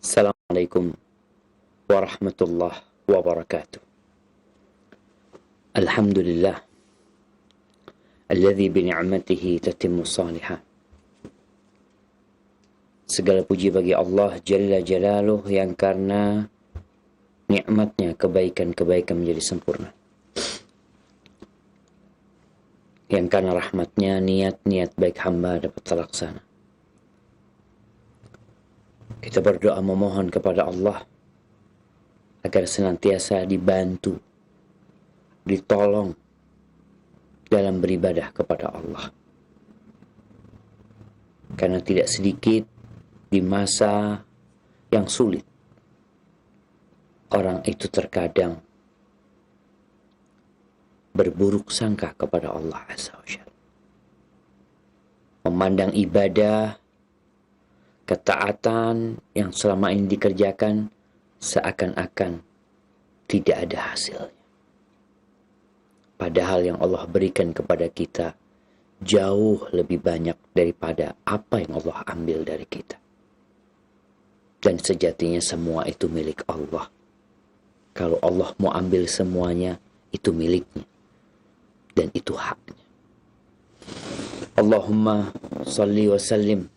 Assalamualaikum warahmatullahi wabarakatuh. Alhamdulillah alladzi bi ni'matihi tatimmu salihah. Segala puji bagi Allah Jalla Jalaluh yang karena nikmatnya kebaikan-kebaikan menjadi sempurna. Yang karena rahmatnya niat-niat baik hamba dapat terlaksana. Kita berdoa memohon kepada Allah agar senantiasa dibantu, ditolong dalam beribadah kepada Allah. Karena tidak sedikit di masa yang sulit, orang itu terkadang berburuk sangka kepada Allah Azza wa Jalla. Memandang ibadah, ketaatan yang selama ini dikerjakan seakan-akan tidak ada hasilnya. Padahal yang Allah berikan kepada kita jauh lebih banyak daripada apa yang Allah ambil dari kita. Dan sejatinya semua itu milik Allah. Kalau Allah mau ambil semuanya, itu miliknya. Dan itu haknya. Allahumma salli wa sallim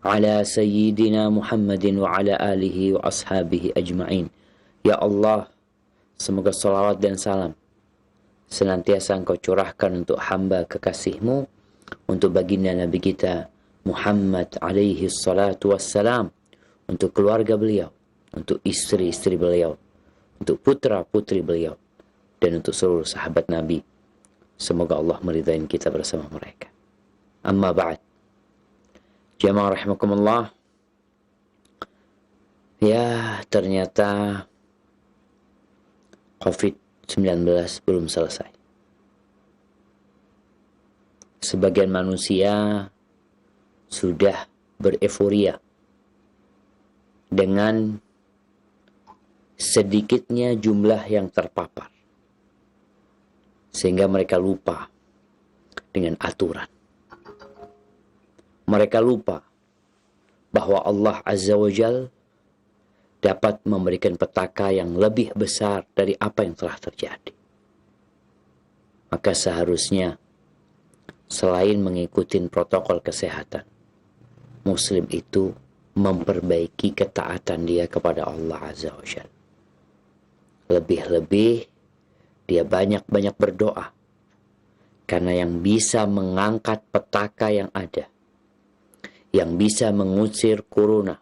ala sayyidina Muhammadin wa ala alihi wa ashabihi ajma'in. Ya Allah, semoga salawat dan salam senantiasa Engkau curahkan untuk hamba kekasih-Mu, untuk baginda Nabi kita Muhammad alaihi salatu wassalam, untuk keluarga beliau, untuk istri-istri beliau, untuk putra-putri beliau, dan untuk seluruh sahabat Nabi. Semoga Allah meridai kita bersama mereka. Amma ba'd. Jamaah rahimakumullah. Ya, ternyata COVID-19 belum selesai. Sebagian manusia sudah bereforia dengan sedikitnya jumlah yang terpapar, sehingga mereka lupa dengan aturan. Mereka lupa bahwa Allah Azza wa Jal dapat memberikan petaka yang lebih besar dari apa yang telah terjadi. Maka seharusnya selain mengikuti protokol kesehatan, Muslim itu memperbaiki ketaatan dia kepada Allah Azza wa Jal. Lebih-lebih dia banyak-banyak berdoa. Karena yang bisa mengangkat petaka yang ada, yang bisa mengusir corona,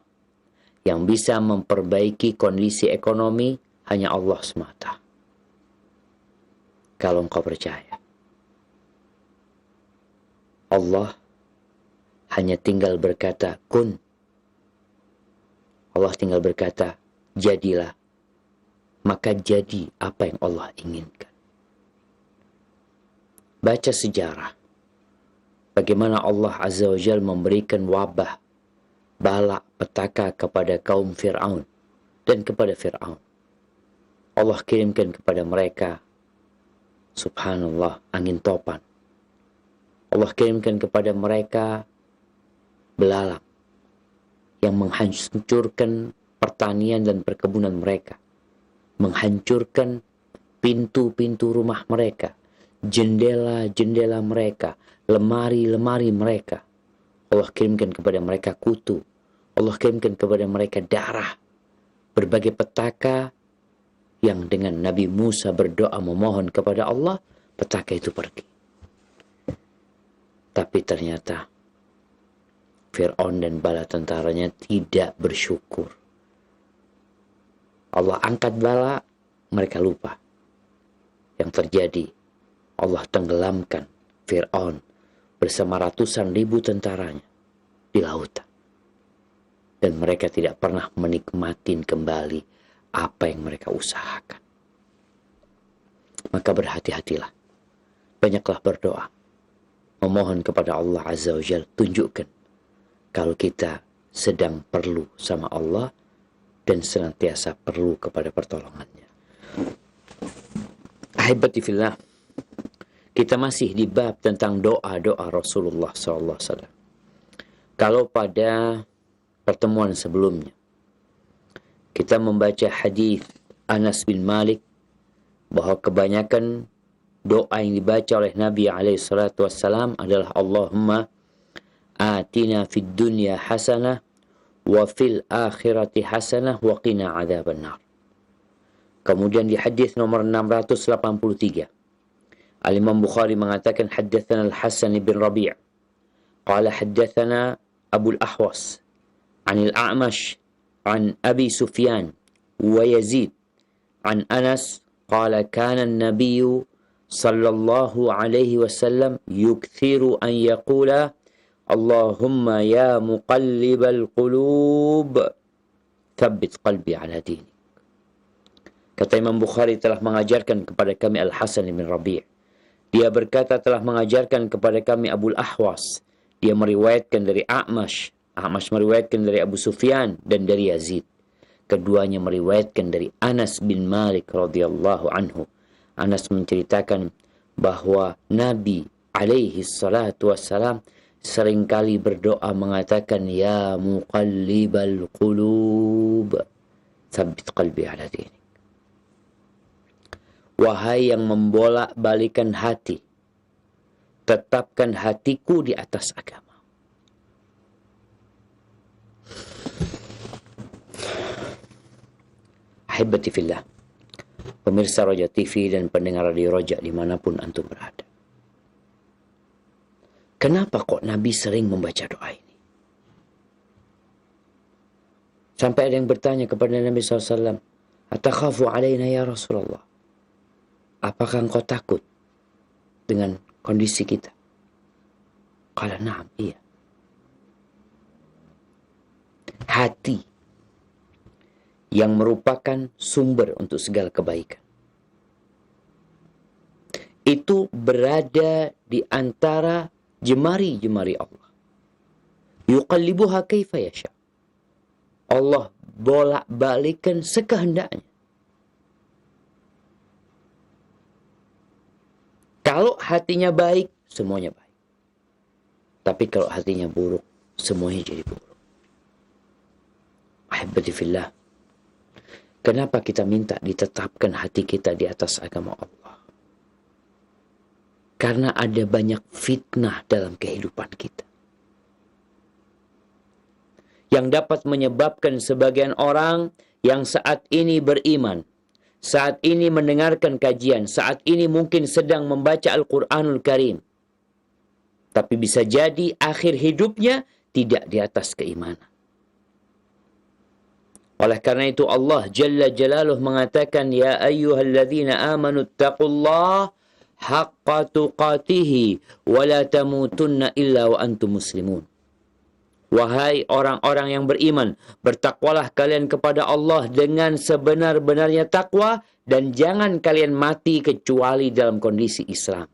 yang bisa memperbaiki kondisi ekonomi, hanya Allah semata. Kalau engkau percaya, Allah hanya tinggal berkata, kun. Allah tinggal berkata, jadilah. Maka jadi apa yang Allah inginkan. Baca sejarah. Bagaimana Allah Azza wa Jalla memberikan wabah, bala, petaka kepada kaum Fir'aun dan kepada Fir'aun. Allah kirimkan kepada mereka, subhanallah, angin topan. Allah kirimkan kepada mereka belalang yang menghancurkan pertanian dan perkebunan mereka, menghancurkan pintu-pintu rumah mereka, jendela-jendela mereka, lemari-lemari mereka. Allah kirimkan kepada mereka kutu. Allah kirimkan kepada mereka darah. Berbagai petaka yang dengan Nabi Musa berdoa memohon kepada Allah, petaka itu pergi. Tapi ternyata Fir'aun dan bala tentaranya tidak bersyukur. Allah angkat bala, mereka lupa. Yang terjadi, Allah tenggelamkan Fir'aun bersama ratusan ribu tentaranya di lautan. Dan mereka tidak pernah menikmati kembali apa yang mereka usahakan. Maka berhati-hatilah. Banyaklah berdoa. Memohon kepada Allah Azza wa Jalla, tunjukkan kalau kita sedang perlu sama Allah dan senantiasa perlu kepada pertolongannya. Ahibati fillah, kita masih di bab tentang doa-doa Rasulullah SAW. Kalau pada pertemuan sebelumnya kita membaca hadis Anas bin Malik bahwa kebanyakan doa yang dibaca oleh Nabi SAW adalah Allahumma atina fid dunya hasanah wa fil akhirati hasanah wa qina adzabannar. Kemudian di hadis nomor 683, Al-Imam Bukhari mengatakan haddatsana Al-Hasan bin Rabi' qala haddatsana Abu al-Ahwas an al-A'mash an Abi Sufyan wa Yazid an Anas qala kana an-nabiy sallallahu alaihi wasallam yukthiru an yaqula Allahumma ya muqallibal qulub thabbit qalbi ala dinik. Kata Imam Bukhari telah mengajarkan kepada kami Al-Hasan bin Rabi'. Dia berkata telah mengajarkan kepada kami Abu al-Ahwas. Dia meriwayatkan dari A'mash. A'mash meriwayatkan dari Abu Sufyan dan dari Yazid. Keduanya meriwayatkan dari Anas bin Malik radhiyallahu anhu. Anas menceritakan bahwa Nabi alaihi salatu wassalam seringkali berdoa mengatakan ya muqallibal qulub tsabbit qalbi ala dinik. Wahai yang membolak-balikan hati, tetapkan hatiku di atas agama. Ahibati fillah, pemirsa Roja TV dan pendengar radio Roja dimanapun antum berada. Kenapa kok Nabi sering membaca doa ini? Sampai ada yang bertanya kepada Nabi SAW, Atakhafu alaina ya Rasulullah? Apakah engkau takut dengan kondisi kita? Qala na'am, iya. Hati yang merupakan sumber untuk segala kebaikan itu berada di antara jemari-jemari Allah. Yuqallibuha kaifa yasha. Allah bolak-balikan sekehendaknya. Kalau hatinya baik, semuanya baik. Tapi kalau hatinya buruk, semuanya jadi buruk. Ahibati fillah. Kenapa kita minta ditetapkan hati kita di atas agama Allah? Karena ada banyak fitnah dalam kehidupan kita. Yang dapat menyebabkan sebagian orang yang saat ini beriman, saat ini mendengarkan kajian, saat ini mungkin sedang membaca Al-Quranul Karim, tapi bisa jadi akhir hidupnya tidak di atas keimanan. Oleh karena itu Allah Jalla Jalaluh mengatakan, Ya ayyuhalladzina amanu attaqullah haqqa tuqatihi wa la tamutunna illa wa antum muslimun. Wahai orang-orang yang beriman, bertakwalah kalian kepada Allah dengan sebenar-benarnya takwa dan jangan kalian mati kecuali dalam kondisi Islam.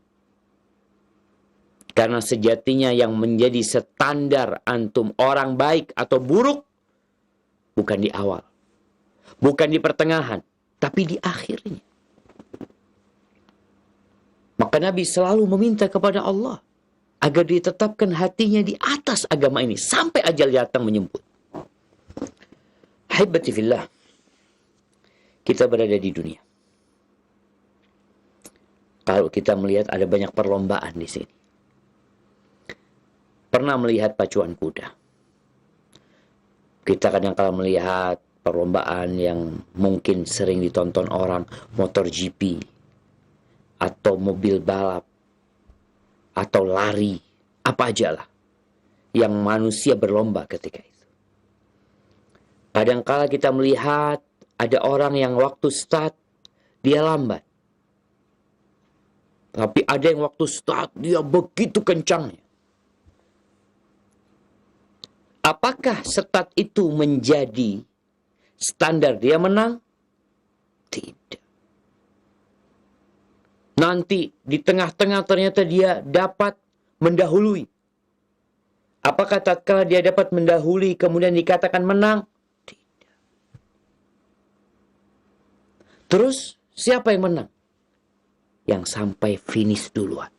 Karena sejatinya yang menjadi standar antum orang baik atau buruk bukan di awal, bukan di pertengahan, tapi di akhirnya. Maka Nabi selalu meminta kepada Allah agar ditetapkan hatinya di atas agama ini sampai ajal datang menyebut. Haibati fillah, kita berada di dunia. Kalau kita melihat ada banyak perlombaan di sini. Pernah melihat pacuan kuda. Kita kadang-kala melihat perlombaan yang mungkin sering ditonton orang, motor GP atau mobil balap atau lari, apa aja lah yang manusia berlomba ketika itu. Kadangkala kita melihat ada orang yang waktu start dia lambat, tapi ada yang waktu start dia begitu kencangnya. Apakah start itu menjadi standar dia menang? Tidak. Nanti di tengah-tengah ternyata dia dapat mendahului. Apakah tatkala dia dapat mendahului kemudian dikatakan menang? Tidak. Terus siapa yang menang? Yang sampai finish duluan.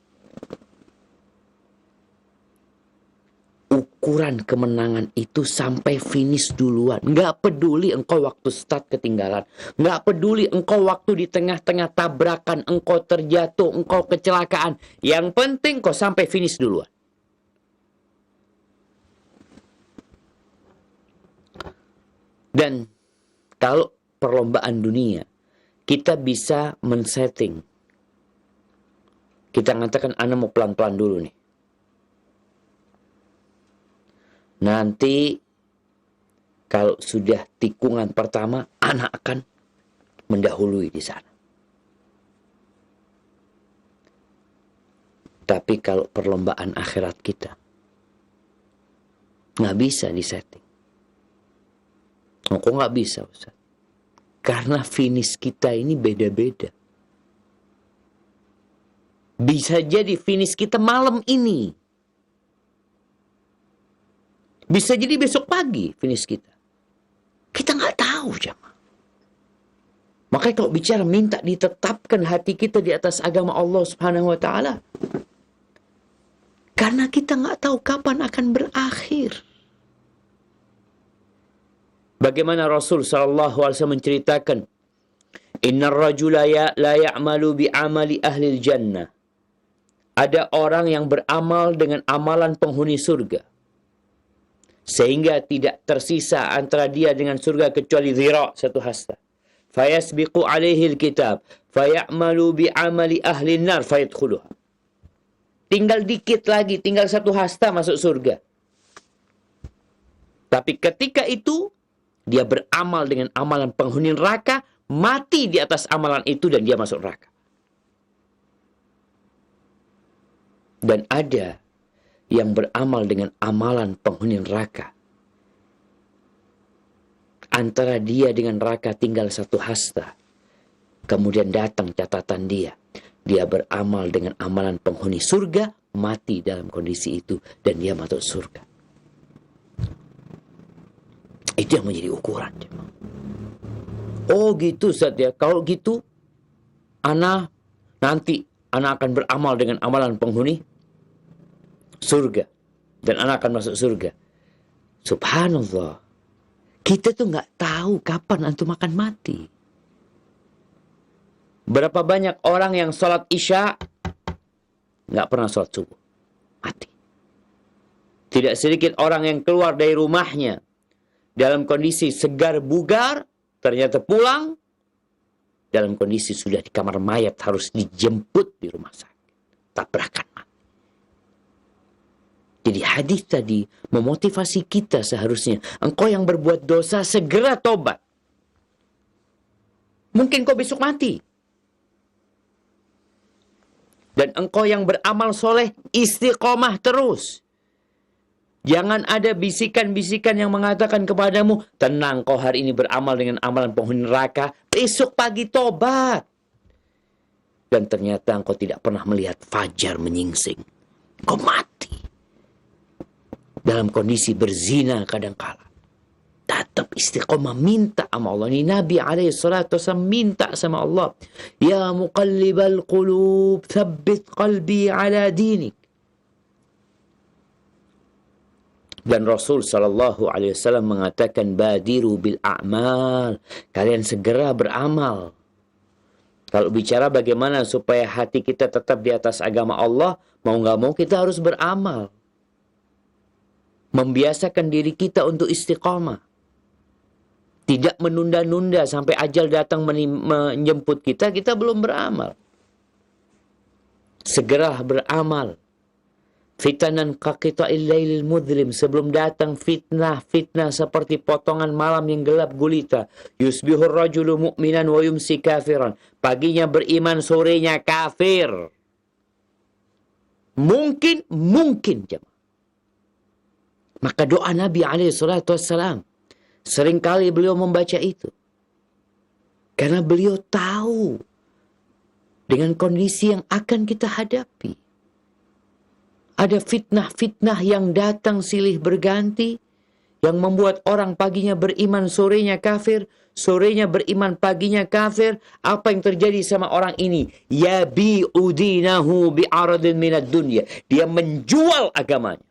ukuran kemenangan itu sampai finish duluan. Nggak peduli engkau waktu start ketinggalan. Nggak peduli engkau waktu di tengah-tengah tabrakan, engkau terjatuh, engkau kecelakaan. Yang penting kau sampai finish duluan. Dan kalau perlombaan dunia, kita bisa men-setting. Kita mengatakan, ana mau pelan-pelan dulu nih. Nanti kalau sudah tikungan pertama, anak akan mendahului di sana. Tapi kalau perlombaan akhirat kita, nggak bisa disetting. Kok nggak bisa, Ustaz? Karena finish kita ini beda-beda. Bisa jadi finish kita malam ini. Bisa jadi besok pagi finish kita. Kita nggak tahu, jemaah. Makanya kalau bicara minta ditetapkan hati kita di atas agama Allah Subhanahu wa taala. Karena kita nggak tahu kapan akan berakhir. Bagaimana Rasul sallallahu alaihi wasallam menceritakan, "Innar rajula la ya'malu bi amali ahli jannah." Ada orang yang beramal dengan amalan penghuni surga, sehingga tidak tersisa antara dia dengan surga kecuali dhira', satu hasta. Fayasbiqu alaihi alkitab, fayamalu bi amali ahli nar fayadkhuluha. Tinggal dikit lagi, tinggal satu hasta masuk surga. Tapi ketika itu, dia beramal dengan amalan penghuni neraka, mati di atas amalan itu dan dia masuk neraka. Dan ada yang beramal dengan amalan penghuni neraka. Antara dia dengan neraka tinggal satu hasta. Kemudian datang catatan dia. Dia beramal dengan amalan penghuni surga, mati dalam kondisi itu dan dia masuk surga. Itu yang menjadi ukuran. Oh gitu Ustaz ya. Kalau gitu, nanti ana akan beramal dengan amalan penghuni surga. Dan ana akan masuk surga. Subhanallah. Kita tuh nggak tahu kapan antum akan mati. Berapa banyak orang yang sholat isya nggak pernah sholat subuh. Mati. Tidak sedikit orang yang keluar dari rumahnya dalam kondisi segar bugar, ternyata pulang dalam kondisi sudah di kamar mayat, harus dijemput di rumah sakit. Tabrakan mati. Jadi hadis tadi memotivasi kita seharusnya. Engkau yang berbuat dosa segera tobat. Mungkin kau besok mati. Dan engkau yang beramal soleh istiqomah terus. Jangan ada bisikan-bisikan yang mengatakan kepadamu, tenang kau hari ini beramal dengan amalan penghuni neraka, besok pagi tobat. Dan ternyata engkau tidak pernah melihat fajar menyingsing. Kau mati. Dalam kondisi berzina kadangkala. Tetap istiqomah, minta sama Allah. Ini Nabi SAW minta sama Allah. Ya muqallibal qulub, thabbit qalbi ala dinik. Dan Rasul sallallahu alaihi wasallam mengatakan badiru bil a'mal. Kalian segera beramal. Kalau bicara bagaimana supaya hati kita tetap di atas agama Allah, mau nggak mau kita harus beramal. Membiasakan diri kita untuk istiqamah. Tidak menunda-nunda sampai ajal datang menjemput kita, kita belum beramal. Segera beramal. Fitanan kaqita'il lailil mudlim, sebelum datang fitnah seperti potongan malam yang gelap gulita. Yusbihur rajulu mu'minan wa yumsi kafiran. Paginya beriman, sorenya kafir. Mungkin jemaah. Maka doa Nabi SAW seringkali beliau membaca itu. Karena beliau tahu dengan kondisi yang akan kita hadapi. Ada fitnah-fitnah yang datang silih berganti, yang membuat orang paginya beriman, sorenya kafir, sorenya beriman, paginya kafir. Apa yang terjadi sama orang ini? Yabi'u dinahu bi'aradin minad dunya. Dia menjual agamanya.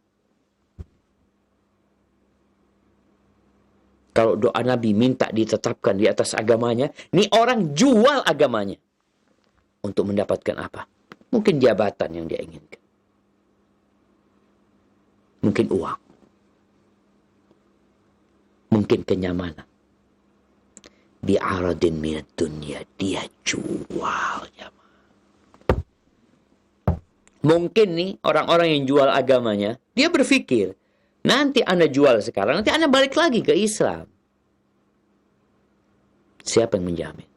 Kalau doa Nabi minta ditetapkan di atas agamanya, ini orang jual agamanya. Untuk mendapatkan apa? Mungkin jabatan yang dia inginkan. Mungkin uang. Mungkin kenyamanan. Bi'aradin minat dunia. Dia jual. Mungkin nih orang-orang yang jual agamanya, dia berpikir, nanti Anda jual sekarang, nanti Anda balik lagi ke Islam. Siapa yang menjamin?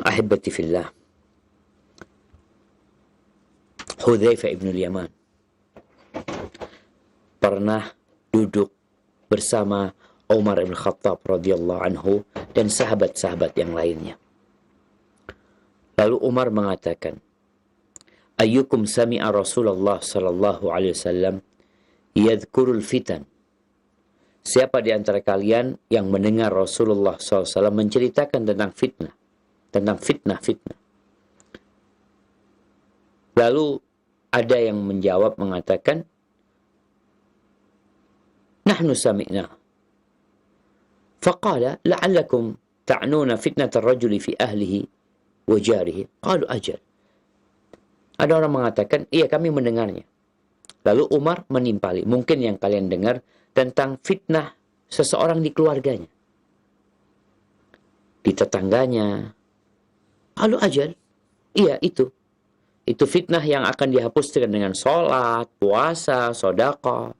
Ahibati fillah. Hudzaifah ibn al-Yaman pernah duduk bersama Umar ibn Khattab radhiyallahu anhu dan sahabat-sahabat yang lainnya. Lalu Umar mengatakan, ayyukum sami'a Rasulullah sallallahu alaihi wasallam yadhkurul fitan. Siapa di antara kalian yang mendengar Rasulullah SAW menceritakan tentang fitnah, tentang fitnah-fitnah? Lalu ada yang menjawab mengatakan, nahnu sami'na. Faqala la'allakum ta'nuna fitnatar rajuli fi ahlihi wa jarihi. Qalu ajal. Ada orang mengatakan, iya kami mendengarnya. Lalu Umar menimpali, mungkin yang kalian dengar tentang fitnah seseorang di keluarganya, di tetangganya. Qalu ajal. Iya itu. Itu fitnah yang akan dihapuskan dengan sholat, puasa, sedekah.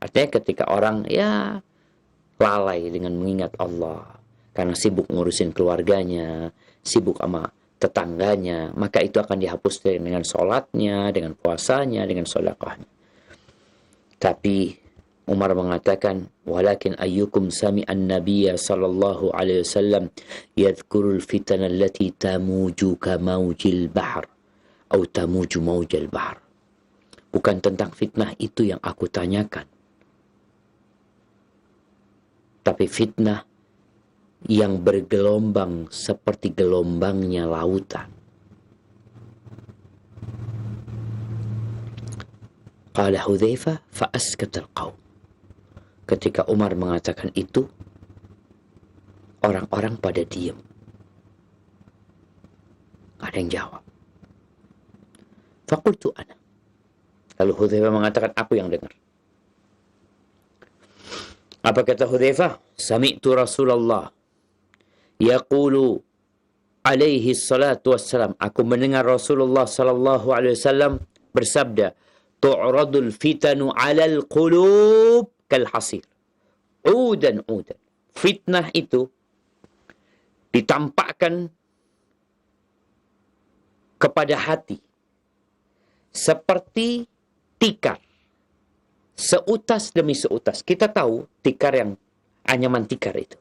Artinya ketika orang lalai dengan mengingat Allah karena sibuk ngurusin keluarganya, sibuk sama tetangganya, maka itu akan dihapuskan dengan sholatnya, dengan puasanya, dengan sedekahnya. Tapi Umar mengatakan, walakin ayyukum sami'an nabiyya sallallahu alaihi wasallam yadhkurul fitan allati tamuju ka maujil bahr atau tamuju maujil bahr. Bukan tentang fitnah itu yang aku tanyakan, tapi fitnah yang bergelombang seperti gelombangnya lautan. Qala Hudzaifah fa askatal qaum. Ketika Umar mengatakan itu, orang-orang pada diam. Gak ada yang jawab. Faqultu ana. Lalu Hudzaifah mengatakan, aku yang dengar. Apa kata Hudzaifah? Sami'tu Rasulullah yaqulu alaihi salatu wassalam. Aku mendengar Rasulullah sallallahu alaihi wasallam bersabda, tu'radul fitanu 'alal qulub kal hasir. Udan. Fitnah itu ditampakkan kepada hati seperti tikar. Seutas demi seutas. Kita tahu tikar yang anyaman tikar itu.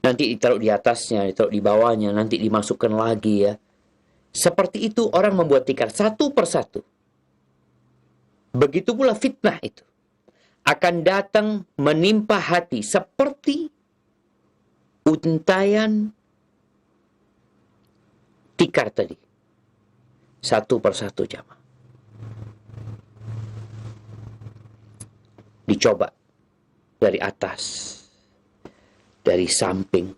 Nanti ditaruh di atasnya, ditaruh di bawahnya, nanti dimasukkan lagi ya. Seperti itu orang membuat tikar satu persatu. Begitu pula fitnah itu akan datang menimpa hati seperti untayan tikar tadi. Satu persatu jamaah. Dicoba dari atas, dari samping,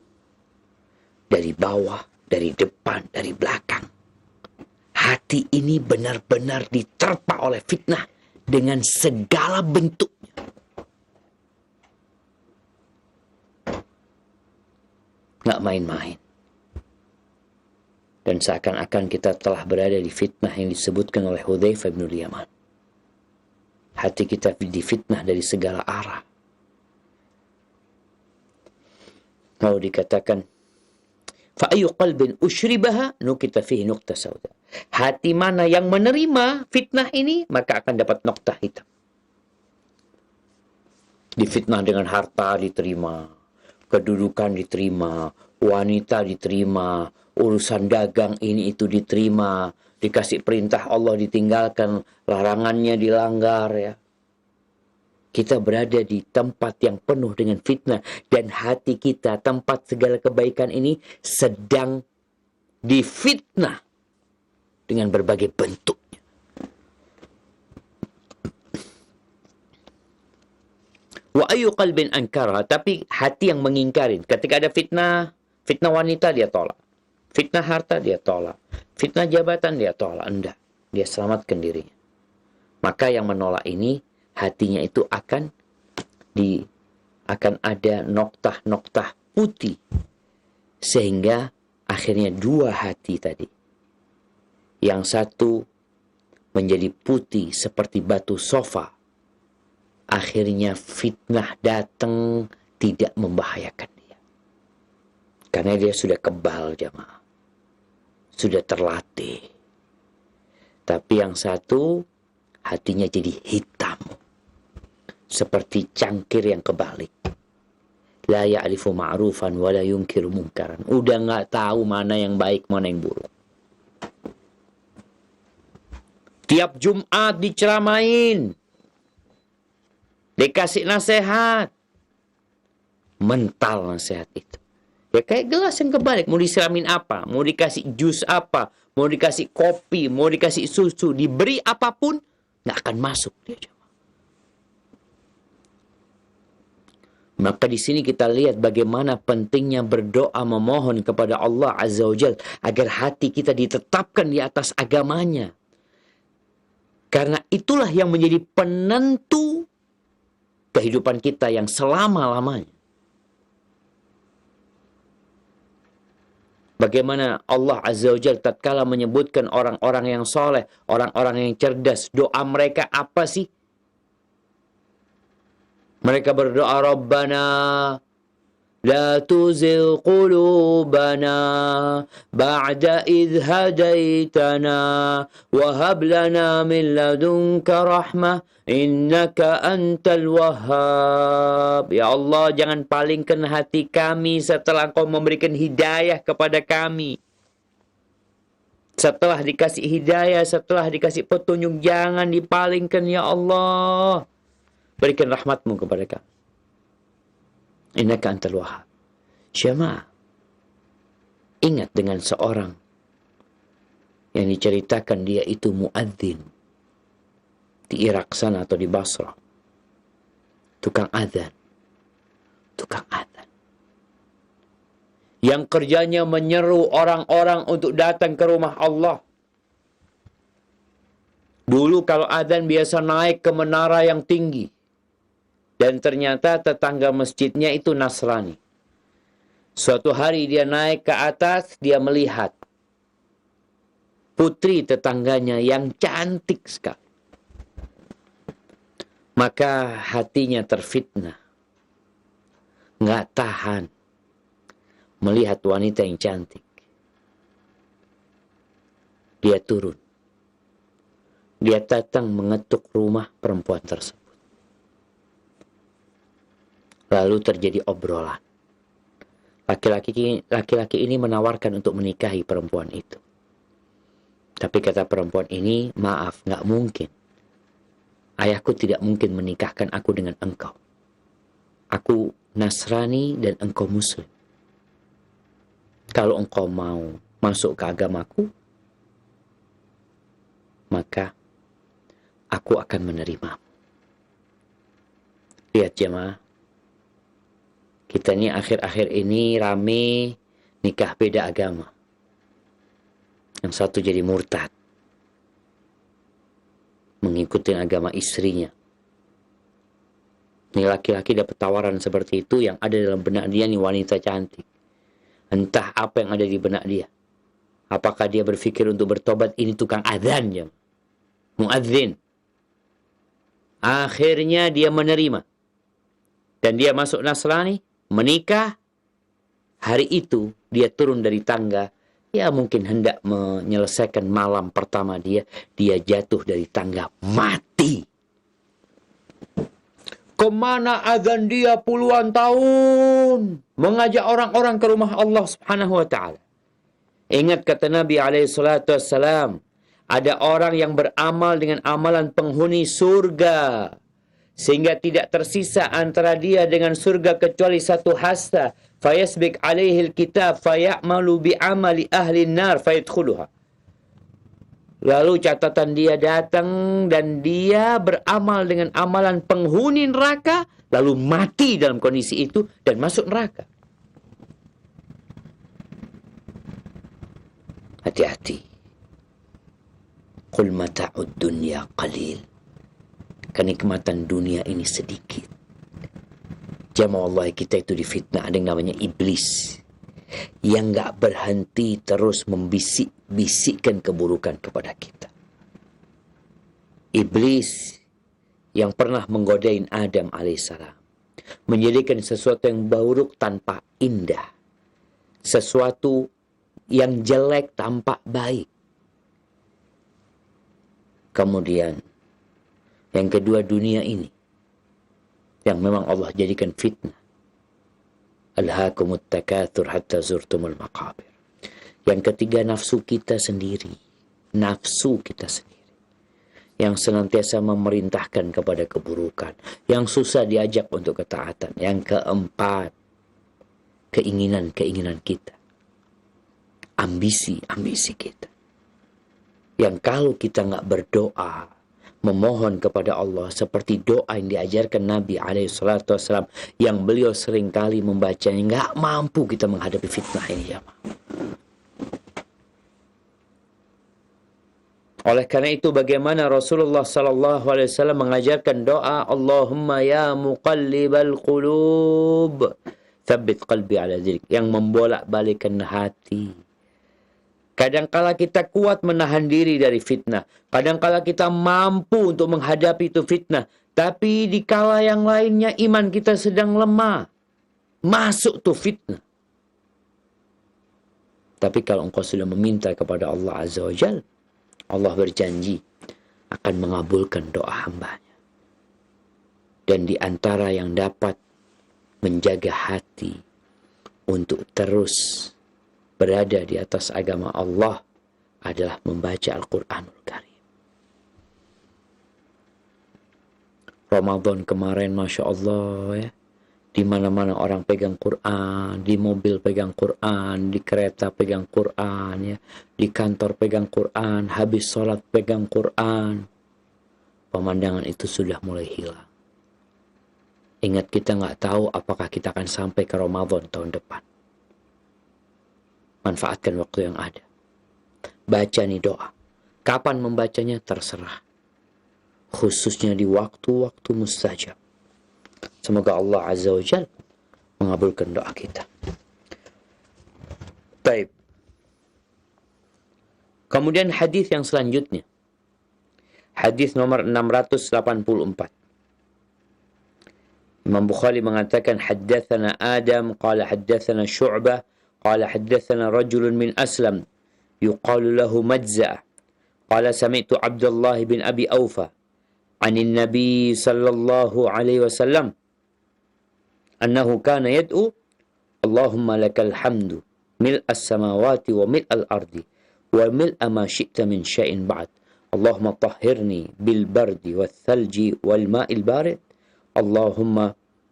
dari bawah, dari depan, dari belakang. Hati ini benar-benar diterpa oleh fitnah dengan segala bentuknya. Nggak main-main. Dan seakan-akan kita telah berada di fitnah yang disebutkan oleh Hudzaifah bin al-Yaman. Hati kita difitnah dari segala arah. Lalu dikatakan, fa ayyu qalbin ushribaha nukita fihi nuqta sauda. Hati mana yang menerima fitnah ini, maka akan dapat noktah hitam. Difitnah dengan harta diterima, kedudukan diterima, wanita diterima, urusan dagang ini itu diterima, dikasih perintah Allah ditinggalkan, larangannya dilanggar ya. Kita berada di tempat yang penuh dengan fitnah dan hati kita, tempat segala kebaikan ini sedang difitnah dengan berbagai bentuknya. Wa ayu qalbin ankarha, tapi hati yang mengingkarin. Ketika ada fitnah wanita dia tolak. Fitnah harta dia tolak. Fitnah jabatan dia tolak. Enggak. Dia selamatkan dirinya. Maka yang menolak ini, hatinya itu akan ada noktah-noktah putih. Sehingga akhirnya dua hati tadi. Yang satu menjadi putih seperti batu sofa. Akhirnya fitnah datang tidak membahayakan dia. Karena dia sudah kebal jamaah. Sudah terlatih. Tapi yang satu hatinya jadi hitam. Seperti cangkir yang kebalik. La ya'rifu ma'rufan wa la yunkiru munkaran. Udah gak tahu mana yang baik, mana yang buruk. Tiap Jumat diceramain. Dikasih nasihat. Mental nasihat itu. Ya kayak gelas yang kebalik. Mau disiramin apa? Mau dikasih jus apa? Mau dikasih kopi? Mau dikasih susu? Diberi apapun, gak akan masuk dia. Maka di sini kita lihat bagaimana pentingnya berdoa memohon kepada Allah Azza wa Jalla agar hati kita ditetapkan di atas agamanya. Karena itulah yang menjadi penentu kehidupan kita yang selama-lamanya. Bagaimana Allah Azza wa Jalla tatkala menyebutkan orang-orang yang soleh, orang-orang yang cerdas, doa mereka apa sih? Mereka berdoa, Rabbana la tuzigh qulubana ba'da idh hadaitana wa hab lana min ladunka rahmah innaka antal wahhab. Ya Allah, jangan palingkan hati kami setelah Engkau memberikan hidayah kepada kami. Setelah dikasih hidayah, setelah dikasih petunjuk, jangan dipalingkan ya Allah. Berikan rahmatmu kepada kami. Innaka antal wahhab. Jamaah, ingat dengan seorang yang diceritakan dia itu muadzin di Irak sana atau di Basra. Tukang adzan. Tukang adzan. Yang kerjanya menyeru orang-orang untuk datang ke rumah Allah. Dulu kalau adzan biasa naik ke menara yang tinggi. Dan ternyata tetangga masjidnya itu Nasrani. Suatu hari dia naik ke atas, dia melihat putri tetangganya yang cantik sekali. Maka hatinya terfitnah. Nggak tahan melihat wanita yang cantik. Dia turun. Dia datang mengetuk rumah perempuan tersebut. Lalu terjadi obrolan. Laki-laki ini menawarkan untuk menikahi perempuan itu. Tapi kata perempuan ini, maaf, nggak mungkin. Ayahku tidak mungkin menikahkan aku dengan engkau. Aku Nasrani dan engkau Muslim. Kalau engkau mau masuk ke agamaku, maka aku akan menerima. Lihat jemaah. Kita ini akhir-akhir ini rame nikah beda agama. Yang satu jadi murtad. Mengikuti agama istrinya. Ini laki-laki dapat tawaran seperti itu, yang ada dalam benak dia nih wanita cantik. Entah apa yang ada di benak dia. Apakah dia berpikir untuk bertobat, ini tukang adzan ya. Muadzin. Akhirnya dia menerima. Dan dia masuk Nasrani. Menikah, hari itu dia turun dari tangga. Ya mungkin hendak menyelesaikan malam pertama dia jatuh dari tangga, mati. Kemana azan dia puluhan tahun mengajak orang-orang ke rumah Allah Subhanahu wa ta'ala. Ingat kata Nabi SAW, ada orang yang beramal dengan amalan penghuni surga, sehingga tidak tersisa antara dia dengan surga kecuali satu hasta. Fayasbik alaihil kitab fayamalu bi'amali ahli nar fayadkhuluha. Lalu catatan dia datang dan dia beramal dengan amalan penghuni neraka, lalu mati dalam kondisi itu dan masuk neraka. Hati-hati. Qul mata'ud dunya qalil. Kenikmatan dunia ini sedikit. Jamaah Allah, kita itu difitnah. Ada yang namanya iblis, yang gak berhenti terus membisik-bisikkan keburukan kepada kita. Iblis yang pernah menggodain Adam alaihissalam, menjadikan sesuatu yang buruk tanpa indah, sesuatu yang jelek tampak baik. Kemudian yang kedua, dunia ini yang memang Allah jadikan fitnah. Alhaakumut takatsur hatta zurtumul maqabir. Yang ketiga, nafsu kita sendiri. Nafsu kita sendiri yang senantiasa memerintahkan kepada keburukan, yang susah diajak untuk ketaatan. Yang keempat, keinginan-keinginan kita, ambisi-ambisi kita, yang kalau kita nggak berdoa, memohon kepada Allah seperti doa yang diajarkan Nabi SAW, yang beliau seringkali membacanya, nggak mampu kita menghadapi fitnah ini, jamaah. Oleh karena itu, bagaimana Rasulullah SAW mengajarkan doa, Allahumma ya muqallibal qulub, tsabbit qalbi ala dzikrika, yang membolak-balikkan hati. Kadangkala kita kuat menahan diri dari fitnah. Kadangkala kita mampu untuk menghadapi itu fitnah. Tapi di kala yang lainnya iman kita sedang lemah. Masuk tuh fitnah. Tapi kalau engkau sudah meminta kepada Allah Azza wa Jalla, Allah berjanji akan mengabulkan doa hambanya. Dan di antara yang dapat menjaga hati untuk terus berada di atas agama Allah adalah membaca Al-Quranul Karim. Ramadan kemarin, Masya Allah ya, di mana-mana orang pegang Quran, di mobil pegang Quran, di kereta pegang Quran, ya, di kantor pegang Quran, habis sholat pegang Quran. Pemandangan itu sudah mulai hilang. Ingat, kita nggak tahu apakah kita akan sampai ke Ramadan tahun depan. Manfaatkan waktu yang ada. Baca nih doa. Kapan membacanya terserah. Khususnya di waktu-waktu mustajab. Semoga Allah Azza wa Jalla mengabulkan doa kita. Baik. Kemudian hadis yang selanjutnya. Hadis nomor 684. Imam Bukhari mengatakan, haddatsana Adam qala haddatsana Syu'bah قال حدثنا رجل من أسلم يقال له مجزأ قال سمعت عبد الله بن أبي أوفى عن النبي صلى الله عليه وسلم أنه كان يدعو اللهم لك الحمد ملء السماوات وملء الأرض وملء ما شئت من شيء بعد اللهم طهرني بالبرد والثلج والماء البارد اللهم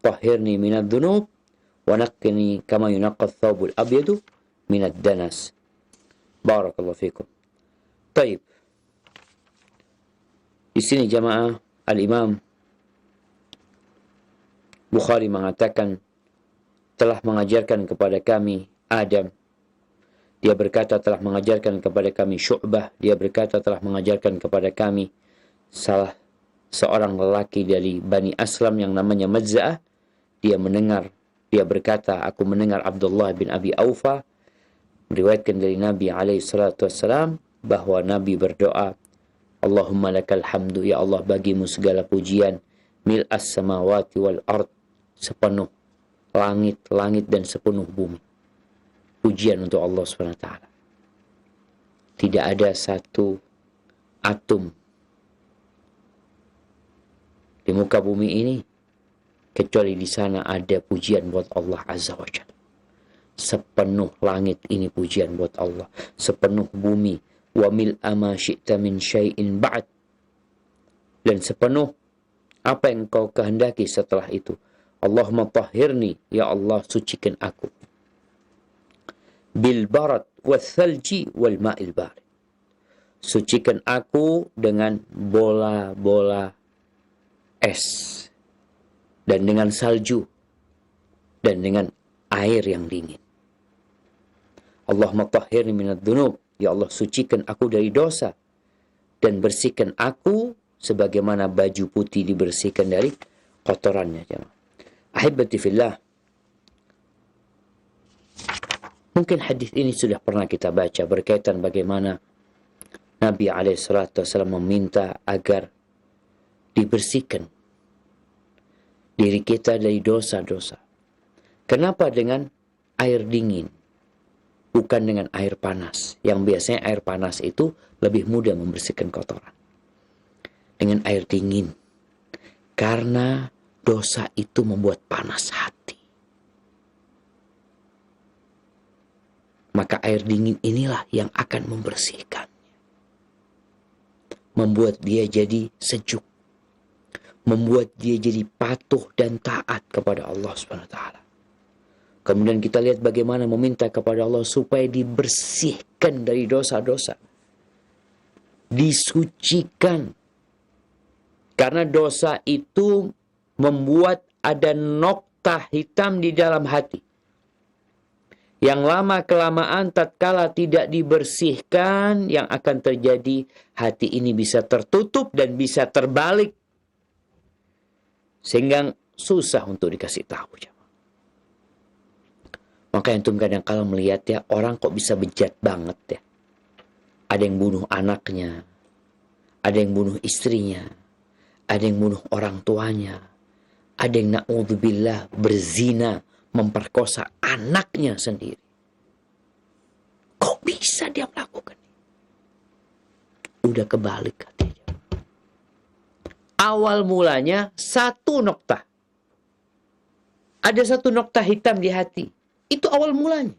طهرني من الذنوب ونقني كما ينقى الثوب الأبيض من الدنس. Barakallahu fikum. Taib. Di sini jamaah, Al-Imam Bukhari mengatakan telah mengajarkan kepada kami Adam. Dia berkata telah mengajarkan kepada kami Syu'bah. Dia berkata telah mengajarkan kepada kami salah seorang lelaki dari Bani Aslam yang namanya Majza'ah. Dia berkata, aku mendengar Abdullah bin Abi Aufa meriwayatkan dari Nabi SAW bahwa Nabi berdoa, Allahumma lakal hamdu, ya Allah bagimu segala pujian, mil'as samawati wal ard, sepenuh langit dan sepenuh bumi. Pujian untuk Allah SWT. Tidak ada satu atom di muka bumi ini kecuali di sana ada pujian buat Allah Azza wa Jalla. Sepenuh langit ini pujian buat Allah, sepenuh bumi, wa mil'a ma syi'ta min syai'in ba'd, dan sepenuh apa yang kau kehendaki setelah itu. Allahumma tahhirni, ya Allah sucikan aku, bil barad wal thalji wal ma'il barid, sucikan aku dengan bola-bola es dan dengan salju dan dengan air yang dingin. Allahumma tahhirni minadz dzunub, ya Allah sucikan aku dari dosa dan bersihkan aku sebagaimana baju putih dibersihkan dari kotorannya. Ahibati fillah, mungkin hadis ini sudah pernah kita baca berkaitan bagaimana Nabi SAW meminta agar dibersihkan diri kita dari dosa-dosa. Kenapa dengan air dingin? Bukan dengan air panas. Yang biasanya air panas itu lebih mudah membersihkan kotoran. Dengan air dingin. Karena dosa itu membuat panas hati. Maka air dingin inilah yang akan membersihkannya. Membuat dia jadi sejuk. Membuat dia jadi patuh dan taat kepada Allah SWT. Kemudian kita lihat bagaimana meminta kepada Allah supaya dibersihkan dari dosa-dosa. Disucikan. Karena dosa itu membuat ada nokta hitam di dalam hati. Yang lama-kelamaan tatkala tidak dibersihkan, yang akan terjadi hati ini bisa tertutup dan bisa terbalik. Sehingga susah untuk dikasih tahu. Maka antum kadang-kala melihat ya, orang kok bisa bejat banget ya. Ada yang bunuh anaknya, ada yang bunuh istrinya, ada yang bunuh orang tuanya, ada yang na'udzubillah berzina, memperkosa anaknya sendiri. Kok bisa dia melakukan ini? Udah kebalik katanya. Awal mulanya satu nokta. Ada satu nokta hitam di hati. Itu awal mulanya.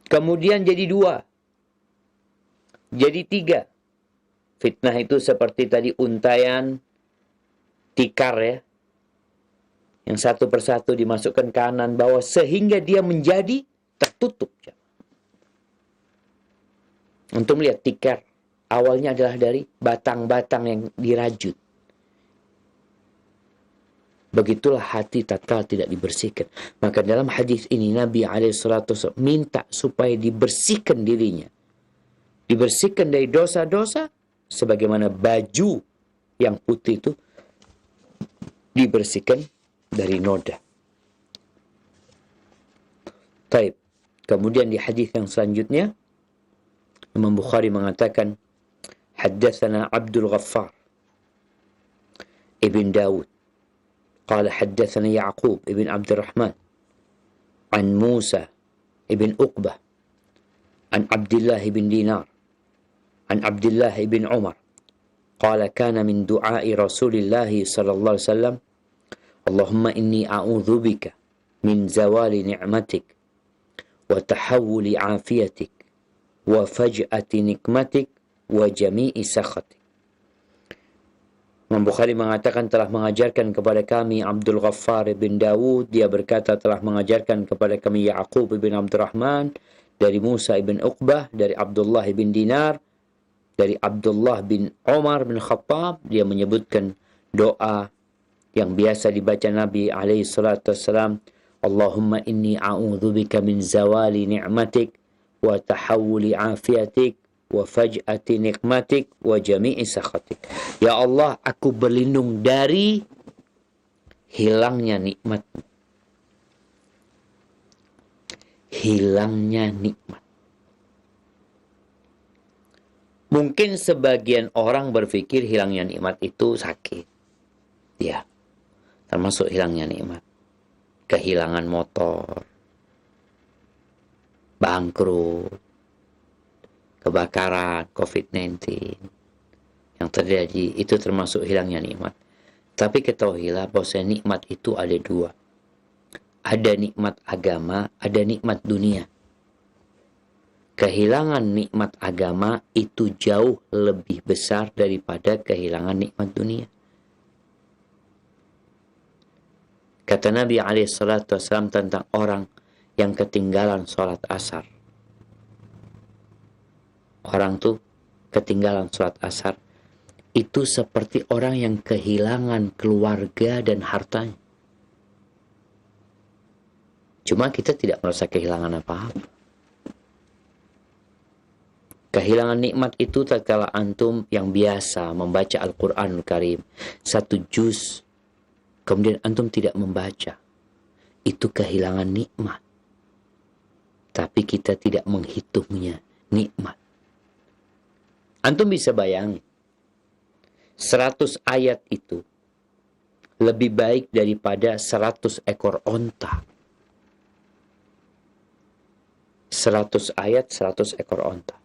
Kemudian jadi 2. Jadi 3. Fitnah itu seperti tadi untayan tikar ya. Yang satu persatu dimasukkan kanan bawah sehingga dia menjadi tertutup. Untuk melihat tikar. Awalnya adalah dari batang-batang yang dirajut. Begitulah hati tatkala tidak dibersihkan. Maka dalam hadis ini Nabi SAW minta supaya dibersihkan dirinya. Dibersihkan dari dosa-dosa. Sebagaimana baju yang putih itu dibersihkan dari noda. Taib. Kemudian di hadis yang selanjutnya Imam Bukhari mengatakan Haddatsana Abdul Ghaffar Ibn Dawud قال حدثنا يعقوب ابن عبد الرحمن عن موسى ابن عقبة عن عبد الله بن دينار عن عبد الله بن عمر قال كان من دعاء رسول الله صلى الله عليه وسلم اللهم إني أعوذ بك من زوال نعمتك وتحول عافيتك وفجأة نقمتك وجميع سخطك. Imam Bukhari mengatakan telah mengajarkan kepada kami Abdul Ghaffar bin Dawud. Dia berkata telah mengajarkan kepada kami Ya'qub bin Abdurrahman dari Musa bin Uqbah, dari Abdullah bin Dinar, dari Abdullah bin Umar bin Khattab. Dia menyebutkan doa yang biasa dibaca Nabi SAW. Allahumma inni a'udzubika min zawali ni'matik wa tahawuli afiatik wa faj'ati nikmatik wa jami'i sakhatik. Ya Allah, aku berlindung dari hilangnya nikmat. Hilangnya nikmat. Mungkin sebagian orang berpikir hilangnya nikmat itu sakit. Ya, termasuk hilangnya nikmat. Kehilangan motor, bangkrut, kebakaran, COVID-19 yang terjadi, itu termasuk hilangnya nikmat. Tapi ketahuilah bahwa nikmat itu ada 2. Ada nikmat agama, ada nikmat dunia. Kehilangan nikmat agama itu jauh lebih besar daripada kehilangan nikmat dunia. Kata Nabi SAW tentang orang yang ketinggalan sholat asar. orang tuh ketinggalan sholat asar, itu seperti orang yang kehilangan keluarga dan hartanya. Cuma kita tidak merasa kehilangan apa-apa. Kehilangan nikmat itu tatkala antum yang biasa membaca Al-Quranul Karim 1 juz, kemudian antum tidak membaca. Itu kehilangan nikmat. Tapi kita tidak menghitungnya nikmat. Antum bisa bayangin, 100 ayat itu lebih baik daripada 100 ekor onta. 100 ayat, 100 ekor onta.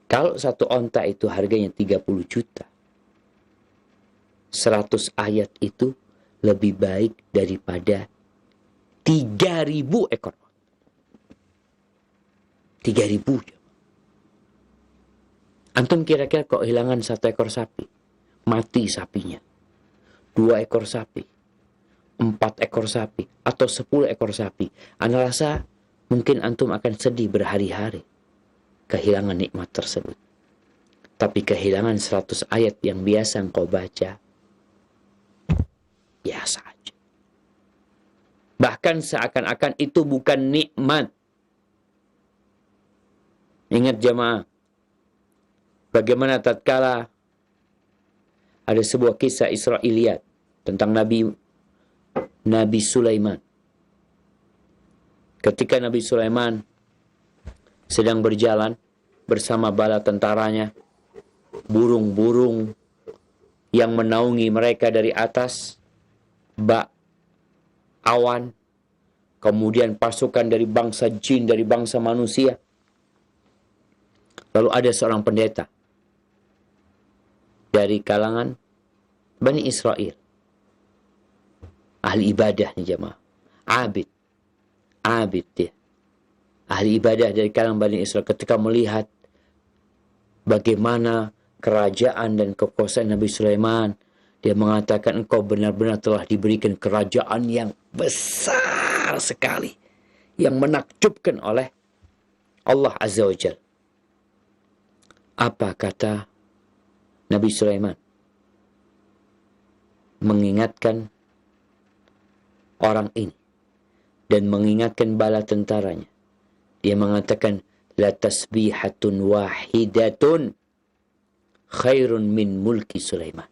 Kalau satu onta itu harganya 30 juta, 100 ayat itu lebih baik daripada 3.000 ekor. 3.000. Antum kira-kira kok kehilangan 1 ekor sapi, mati sapinya. 2 ekor sapi, 4 ekor sapi, atau 10 ekor sapi. Anda rasa mungkin antum akan sedih berhari-hari kehilangan nikmat tersebut. Tapi kehilangan 100 ayat yang biasa engkau baca, biasa aja. Bahkan seakan-akan itu bukan nikmat. Ingat jemaah, bagaimana tatkala ada sebuah kisah Israiliyat tentang Nabi Sulaiman. Ketika Nabi Sulaiman sedang berjalan bersama bala tentaranya, burung-burung yang menaungi mereka dari atas, bak, awan, kemudian pasukan dari bangsa jin, dari bangsa manusia. Lalu ada seorang pendeta dari kalangan Bani Israel, ahli ibadah nih jemaah, abid dia, ahli ibadah dari kalangan Bani Israel. Ketika melihat bagaimana kerajaan dan kekuasaan Nabi Sulaiman, dia mengatakan, engkau benar-benar telah diberikan kerajaan yang besar sekali, yang menakjubkan oleh Allah Azza wa Jalla. Apa kata Nabi Sulaiman? Mengingatkan orang ini dan mengingatkan bala tentaranya. Dia mengatakan, la tasbihatun wahidatun khairun min mulki Sulaiman.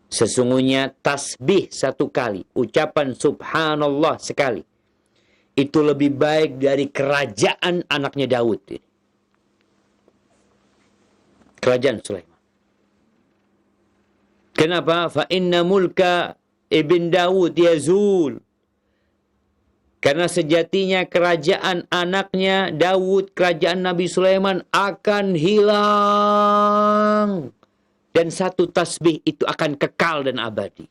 Sesungguhnya tasbih satu kali, ucapan subhanallah sekali, itu lebih baik dari kerajaan anaknya Daud. Kerajaan Sulaiman. Kenapa? Fa inna mulka ibn Daud yazul. Karena sejatinya kerajaan anaknya Daud, kerajaan Nabi Sulaiman akan hilang. Dan satu tasbih itu akan kekal dan abadi.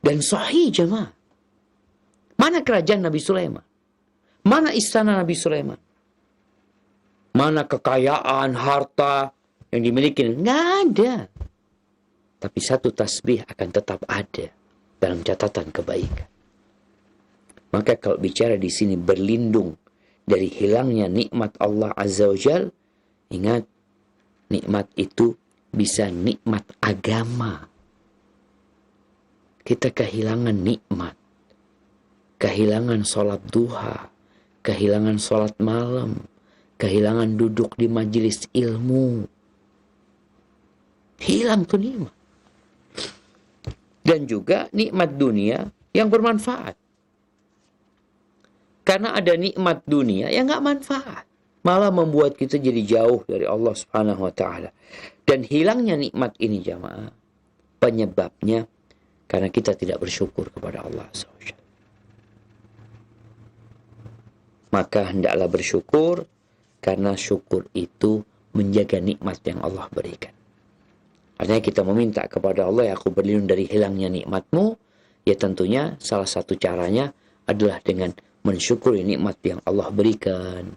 Dan sahih jemaah. Mana kerajaan Nabi Sulaiman? Mana istana Nabi Sulaiman? Mana kekayaan, harta yang dimiliki? Nggak ada. Tapi satu tasbih akan tetap ada dalam catatan kebaikan. Maka kalau bicara di sini berlindung dari hilangnya nikmat Allah Azza wa Jal, ingat, nikmat itu bisa nikmat agama. Kita kehilangan nikmat. Kehilangan sholat duha. Kehilangan sholat malam. Kehilangan duduk di majelis ilmu. Hilang tuh nikmat. Dan juga nikmat dunia yang bermanfaat. Karena ada nikmat dunia yang gak manfaat. Malah membuat kita jadi jauh dari Allah Subhanahu wa ta'ala. Dan hilangnya nikmat ini jamaah, penyebabnya karena kita tidak bersyukur kepada Allah SWT. Maka hendaklah bersyukur, karena syukur itu menjaga nikmat yang Allah berikan. Artinya kita meminta kepada Allah, ya aku berlindung dari hilangnya nikmatmu. Ya tentunya salah satu caranya adalah dengan mensyukuri nikmat yang Allah berikan.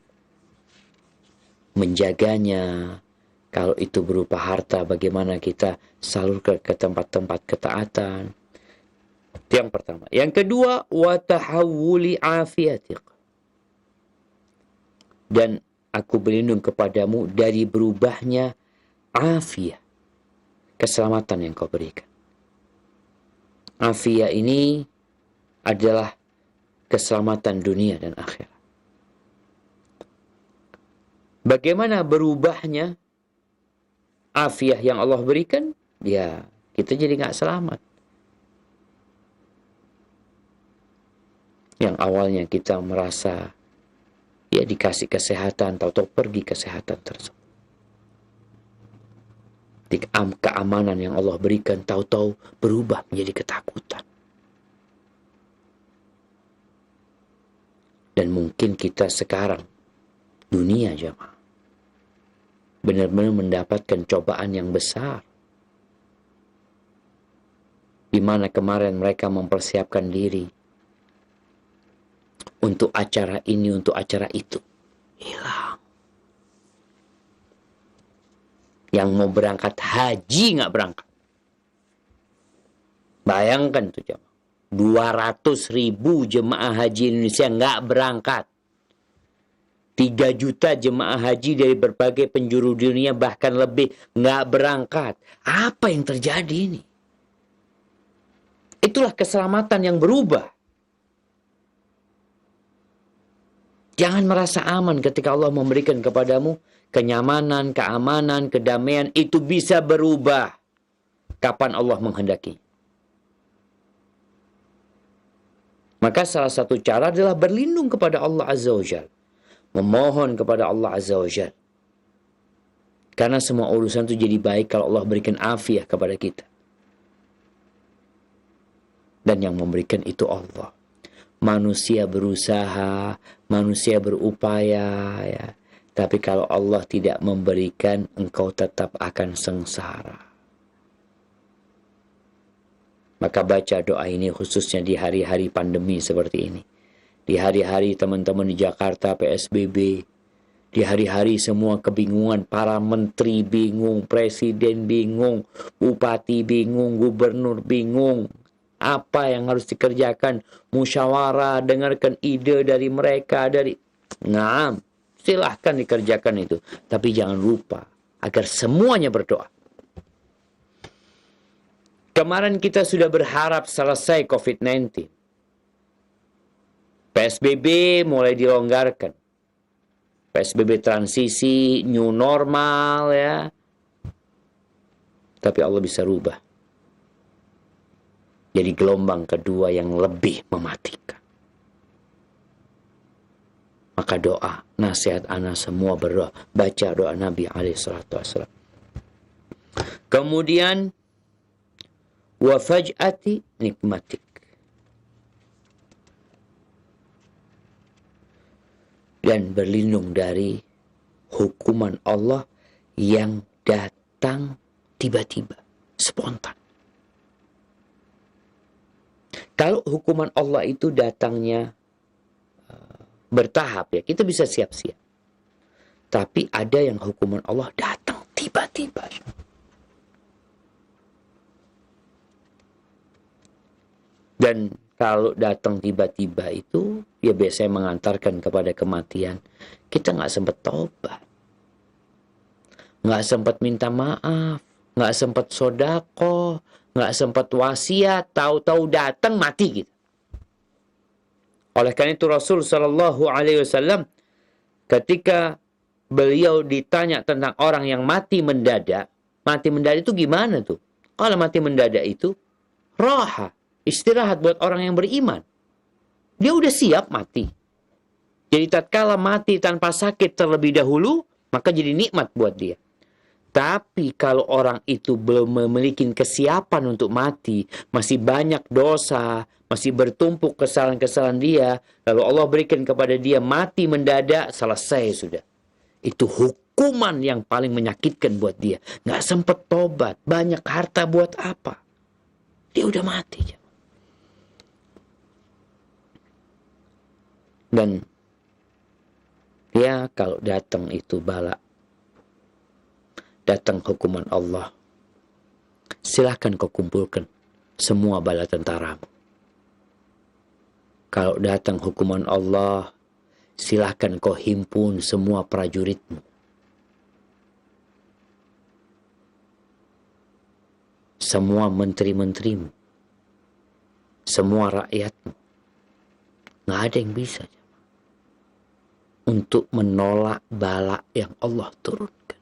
Menjaganya. Kalau itu berupa harta, bagaimana kita salurkan ke tempat-tempat ketaatan. Itu yang pertama. Yang kedua, wa tahawuli afiatik. Dan aku berlindung kepadamu dari berubahnya afiyah, keselamatan yang kau berikan. Afiyah ini adalah keselamatan dunia dan akhirat. Bagaimana berubahnya afiyah yang Allah berikan? Ya, kita jadi nggak selamat. Yang awalnya kita merasa ya dikasih kesehatan, tahu-tahu pergi kesehatan tersebut. Keamanan yang Allah berikan tahu-tahu berubah menjadi ketakutan. Dan mungkin kita sekarang, dunia jamaah, benar-benar mendapatkan cobaan yang besar. Di mana kemarin mereka mempersiapkan diri untuk acara ini, untuk acara itu. Hilang. Yang mau berangkat haji nggak berangkat. Bayangkan tuh jemaah. 200.000 jemaah haji Indonesia nggak berangkat. 3 juta jemaah haji dari berbagai penjuru dunia bahkan lebih nggak berangkat. Apa yang terjadi ini? Itulah keselamatan yang berubah. Jangan merasa aman ketika Allah memberikan kepadamu kenyamanan, keamanan, kedamaian. Itu bisa berubah kapan Allah menghendaki. Maka salah satu cara adalah berlindung kepada Allah Azza wa Jalla. Memohon kepada Allah Azza wa Jalla. Karena semua urusan itu jadi baik kalau Allah berikan afiah kepada kita. Dan yang memberikan itu Allah. Manusia berusaha, manusia berupaya, ya. Tapi kalau Allah tidak memberikan, engkau tetap akan sengsara. Maka baca doa ini khususnya di hari-hari pandemi seperti ini. Di hari-hari teman-teman di Jakarta PSBB. Di hari-hari semua kebingungan, para menteri bingung, presiden bingung, bupati bingung, gubernur bingung. Apa yang harus dikerjakan? Musyawarah, dengarkan ide dari mereka. Nah, silahkan dikerjakan itu. Tapi jangan lupa agar semuanya berdoa. Kemarin kita sudah berharap selesai COVID-19. PSBB mulai dilonggarkan. PSBB transisi, new normal ya. Tapi Allah bisa rubah. Jadi gelombang kedua yang lebih mematikan. Maka doa, nasihat ana semua berdoa. Baca doa Nabi SAW. Kemudian, wa faj'ati nikmatik. Dan berlindung dari hukuman Allah yang datang tiba-tiba, spontan. Kalau hukuman Allah itu datangnya bertahap ya, kita bisa siap-siap. Tapi ada yang hukuman Allah datang tiba-tiba. Dan kalau datang tiba-tiba itu, ya biasanya mengantarkan kepada kematian. Kita nggak sempat tobat. Nggak sempat minta maaf. Nggak sempat sodako. Nggak sempat wasiat, tahu-tahu datang mati gitu. Oleh karena itu Rasul Shallallahu Alaihi Wasallam ketika beliau ditanya tentang orang yang mati mendadak itu gimana tuh? Kalau mati mendadak itu raha, istirahat buat orang yang beriman. Dia udah siap mati. Jadi tatkala mati tanpa sakit terlebih dahulu, maka jadi nikmat buat dia. Tapi kalau orang itu belum memiliki kesiapan untuk mati, masih banyak dosa, masih bertumpuk kesalahan-kesalahan dia, lalu Allah berikan kepada dia mati mendadak, selesai sudah. Itu hukuman yang paling menyakitkan buat dia. Nggak sempat tobat, banyak harta buat apa? Dia udah mati. Dan ya kalau datang itu bala, datang hukuman Allah, silahkan kau kumpulkan semua bala tentaramu. Kalau datang hukuman Allah Silahkan kau himpun semua prajuritmu, semua menteri-menterimu, semua rakyatmu. Nggak ada yang bisa untuk menolak bala yang Allah turunkan.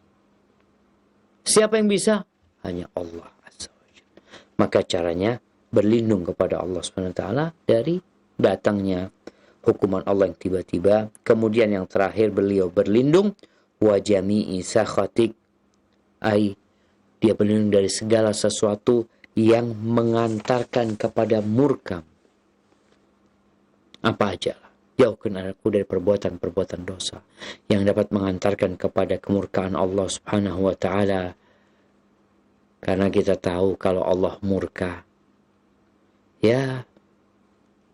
Siapa yang bisa? Hanya Allah Azza wa Jalla. Maka caranya berlindung kepada Allah SWT dari datangnya hukuman Allah yang tiba-tiba. Kemudian yang terakhir beliau berlindung wa jami'i sakhatik, ai dia berlindung dari segala sesuatu yang mengantarkan kepada murka. Apa aja lah. Jauhkan aku dari perbuatan-perbuatan dosa yang dapat mengantarkan kepada kemurkaan Allah Subhanahu wa taala. Karena kita tahu kalau Allah murka, ya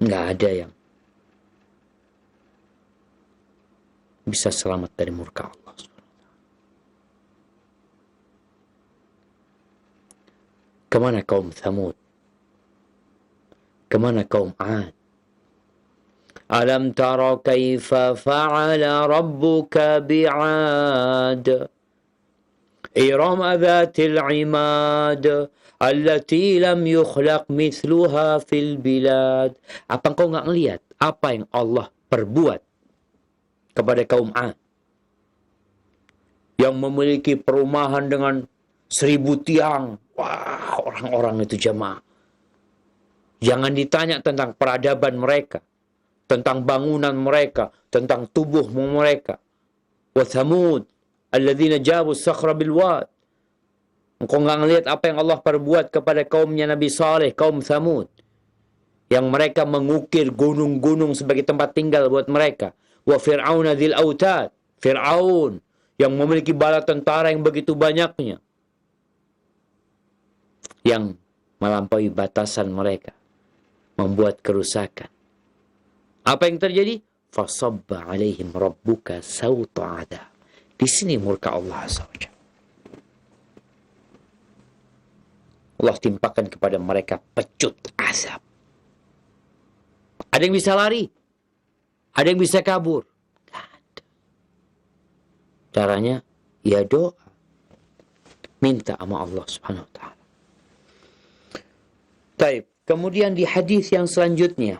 nggak ada yang bisa selamat dari murka Allah. Kemana kaum Thamud? Kemana kaum Ad? Alam tara kaifa fa'ala rabbuka bi'ad إرم ذات العماد التي لم يخلق مثلها في البلاد. Apa engkau nggak ngelihat apa yang Allah perbuat kepada kaum Ad yang memiliki perumahan dengan 1000 tiang? Wah, orang-orang itu jemaah. Jangan ditanya tentang peradaban mereka, tentang bangunan mereka, tentang tubuh mereka. Wa Thamud alladzina jabu sakhra bil wad. Engkau nggak ngelihat apa yang Allah perbuat kepada kaumnya Nabi Saleh, kaum Thamud, yang mereka mengukir gunung-gunung sebagai tempat tinggal buat mereka. Wa Fir'aun dzil autad, Fir'aun yang memiliki bala tentara yang begitu banyaknya, yang melampaui batasan mereka, membuat kerusakan. Apa yang terjadi? Fasabba alaihim rabbuka sawta adab. Di sini murka Allah SWT. Allah timpakan kepada mereka pecut azab. Ada yang bisa lari? Ada yang bisa kabur? Gak ada. Caranya, ya doa. Minta sama Allah Subhanahu wa ta'ala. Taib. Kemudian di hadis yang selanjutnya,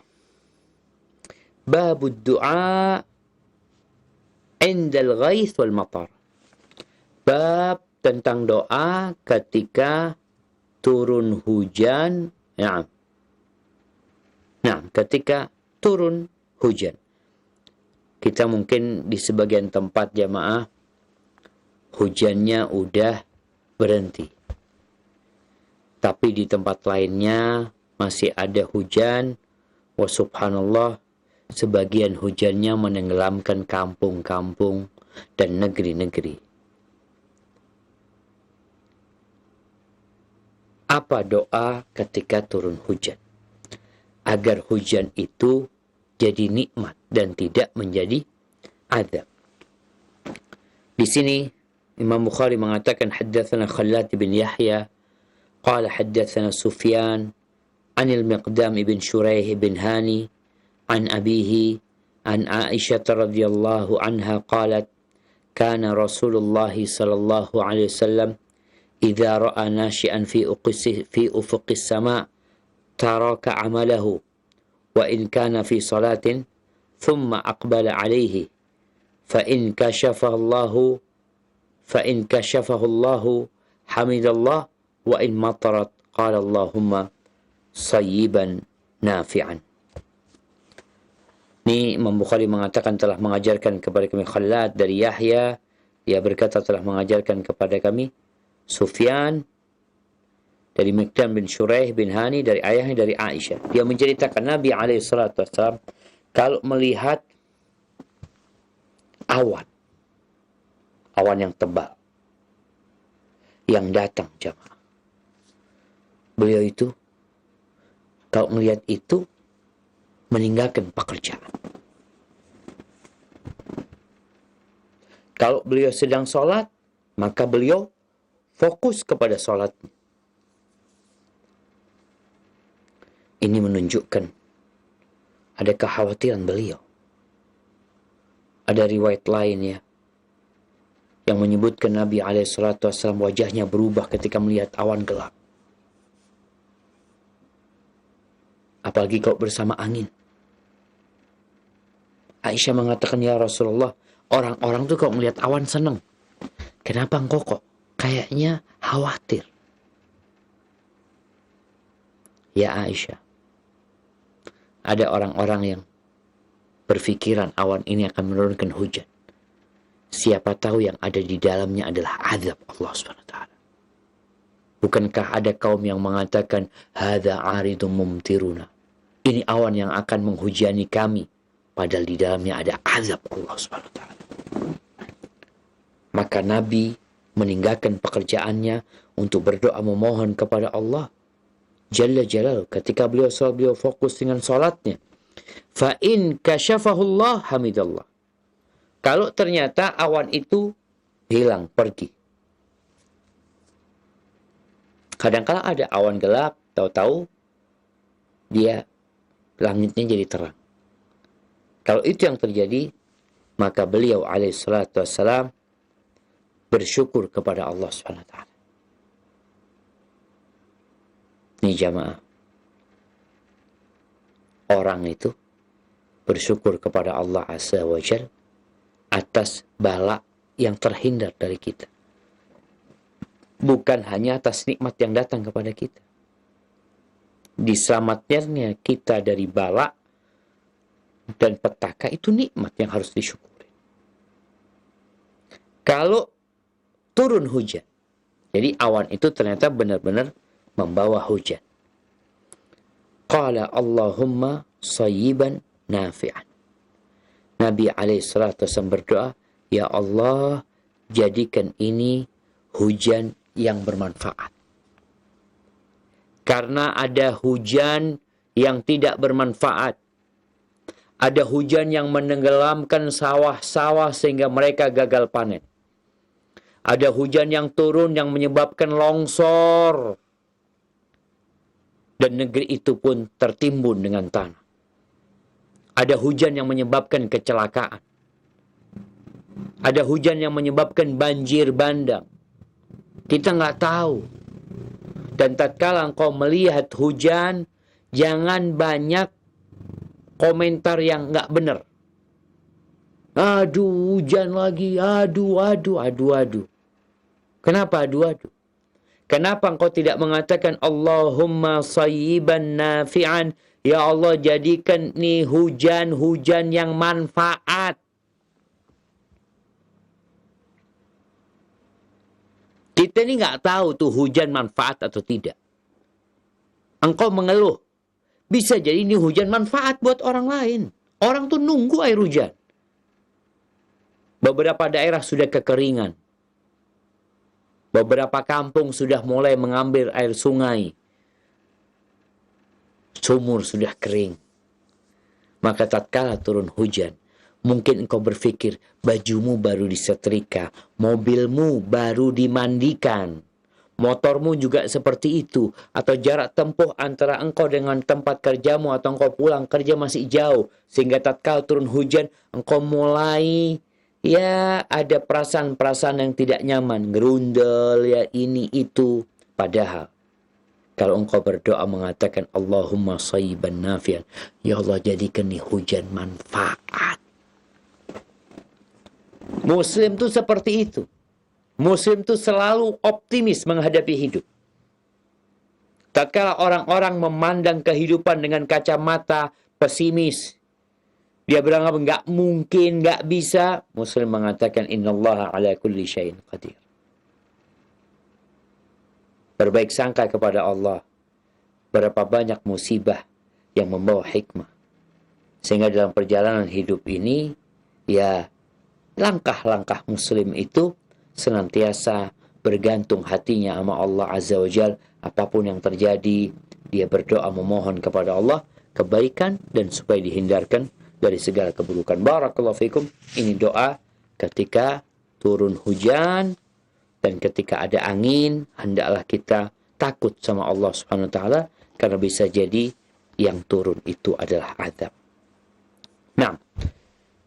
babud du'a indal ghaith wal matar. Bab tentang doa ketika turun hujan. Nah, ketika turun hujan. Kita mungkin di sebagian tempat jamaah hujannya udah berhenti. Tapi di tempat lainnya masih ada hujan. Wa subhanallah, sebagian hujannya menenggelamkan kampung-kampung dan negeri-negeri. Apa doa ketika turun hujan? Agar hujan itu jadi nikmat dan tidak menjadi azab. Di sini Imam Bukhari mengatakan haddatsana Khalad bin Yahya qala haddatsana Sufyan anil Miqdam ibn Shuraih bin Hani an abihi an Aisyah radhiyallahu anha qalat kana Rasulullah sallallahu alaihi wasallam idza ra'a nashi'an fi ufuqis sama' taraka 'amalahu wa in kana fi salatin thumma aqbala 'alayhi fa in kashafahu Allah hamidallah wa in matarat qala Allahumma sayyiban nafi'an. Ini Imam Bukhari mengatakan telah mengajarkan kepada kami Khalad dari Yahya. Dia berkata telah mengajarkan kepada kami Sufyan dari Miqdam bin Shuraih bin Hani dari ayahnya dari Aisyah. Dia menceritakan Nabi SAW kalau melihat awan yang tebal yang datang jemaah, beliau itu kalau melihat itu meninggalkan pekerjaan. Kalau beliau sedang sholat, maka beliau fokus kepada sholat. Ini menunjukkan ada kekhawatiran beliau Ada riwayat lain ya, yang menyebutkan Nabi SAW wajahnya berubah ketika melihat awan gelap. Apalagi kalau bersama angin. Aisyah mengatakan, ya Rasulullah, orang-orang tuh kalau melihat awan senang. Kenapa engkau kok kayaknya khawatir? Ya Aisyah, ada orang-orang yang berpikiran awan ini akan menurunkan hujan. Siapa tahu yang ada di dalamnya adalah azab Allah SWT. Bukankah ada kaum yang mengatakan, hadza aridum mumtiruna, ini awan yang akan menghujani kami, padahal di dalamnya ada azab Allah SWT. Maka Nabi meninggalkan pekerjaannya untuk berdoa memohon kepada Allah Jalla Jalal. Ketika beliau fokus dengan salatnya, fa in kasyafahullah hamidallah. Kalau ternyata awan itu hilang, pergi. Kadang-kala ada awan gelap, tahu-tahu dia langitnya jadi terang. Kalau itu yang terjadi, maka beliau alaihissalatu wassalam bersyukur kepada Allah SWT. Ini jamaah, orang itu bersyukur kepada Allah Azza wa Jal atas bala yang terhindar dari kita. Bukan hanya atas nikmat yang datang kepada kita. Diselamatkannya kita dari bala dan petaka itu nikmat yang harus disyukuri. Kalau turun hujan, jadi awan itu ternyata benar-benar membawa hujan. Qala Allahumma sayyiban nafi'an. Nabi SAW berdoa, ya Allah, jadikan ini hujan yang bermanfaat. Karena ada hujan yang tidak bermanfaat. Ada hujan yang menenggelamkan sawah-sawah sehingga mereka gagal panen. Ada hujan yang turun yang menyebabkan longsor. Dan negeri itu pun tertimbun dengan tanah. Ada hujan yang menyebabkan kecelakaan. Ada hujan yang menyebabkan banjir bandang. Kita nggak tahu. Dan tatkala engkau melihat hujan, jangan banyak komentar yang nggak benar. Aduh, hujan lagi. Aduh. Kenapa aduh? Kenapa engkau tidak mengatakan Allahumma sayyiban nafi'an? Ya Allah, jadikan nih hujan yang manfaat. Kita ini nggak tahu tuh hujan manfaat atau tidak. Engkau mengeluh. Bisa jadi ini hujan manfaat buat orang lain. Orang tuh nunggu air hujan. Beberapa daerah sudah kekeringan. Beberapa kampung sudah mulai mengambil air sungai. Sumur sudah kering. Maka tatkala turun hujan, mungkin engkau berpikir bajumu baru disetrika, mobilmu baru dimandikan, motormu juga seperti itu, atau jarak tempuh antara engkau dengan tempat kerjamu atau engkau pulang kerja masih jauh, sehingga tatkala turun hujan engkau mulai ada perasaan-perasaan yang tidak nyaman, gerundel ini itu. Padahal kalau engkau berdoa mengatakan Allahumma sayyiban nafi'an, ya Allah jadikan nih hujan manfaat. Muslim tuh seperti itu. Muslim tuh selalu optimis menghadapi hidup. Tatkala orang-orang memandang kehidupan dengan kacamata pesimis, dia bilang nggak mungkin, nggak bisa. Muslim mengatakan innallaha ala kulli syai'in qadir. Berbaik sangka kepada Allah. Berapa banyak musibah yang membawa hikmah. Sehingga dalam perjalanan hidup ini, langkah-langkah Muslim itu senantiasa bergantung hatinya sama Allah Azza wa Jal. Apapun yang terjadi, dia berdoa memohon kepada Allah kebaikan dan supaya dihindarkan dari segala keburukan. Barakallahu fikum. Ini doa ketika turun hujan dan ketika ada angin, hendaklah kita takut sama Allah Subhanahu wa taala karena bisa jadi yang turun itu adalah azab. Nah,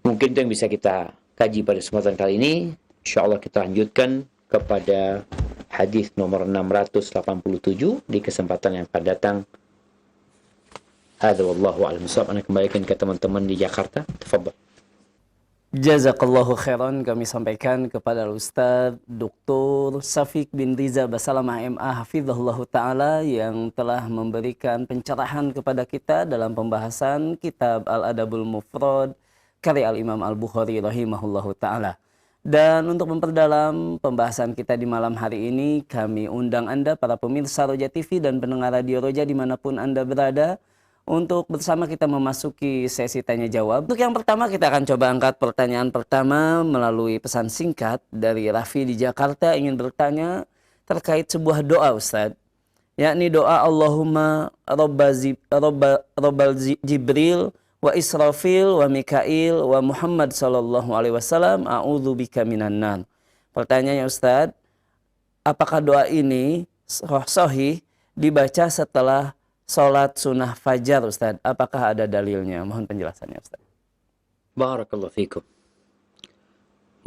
Mungkin itu yang bisa kita kaji pada kesempatan kali ini. InsyaAllah kita lanjutkan kepada hadis nomor 687 di kesempatan yang akan datang. Hadza wallahu a'lam bishawab. Ana kembalikan ke teman-teman di Jakarta. Tafadhal. Jazakallahu khairan, kami sampaikan kepada Ustaz Dr. Syafiq bin Riza Basalamah MA Hafizahullah Ta'ala yang telah memberikan pencerahan kepada kita dalam pembahasan kitab Al-Adabul Mufrad karya Al-Imam Al-Bukhari rahimahullahu ta'ala. Dan untuk memperdalam pembahasan kita di malam hari ini, kami undang Anda para pemirsa Roja TV dan pendengar Radio Roja dimanapun Anda berada, untuk bersama kita memasuki sesi tanya jawab. Untuk yang pertama kita akan coba angkat pertanyaan pertama melalui pesan singkat dari Raffi di Jakarta, ingin bertanya terkait sebuah doa Ustadz, yakni doa Allahumma Rabbal Jibril wa Israfil wa Mikail wa Muhammad sallallahu alaihi wasallam a'udzu bika minan nar. Pertanyaannya Ustadz, apakah doa ini sahih dibaca setelah sholat sunnah fajar Ustaz? Apakah ada dalilnya? Mohon penjelasannya Ustaz. Barakallahu fikum.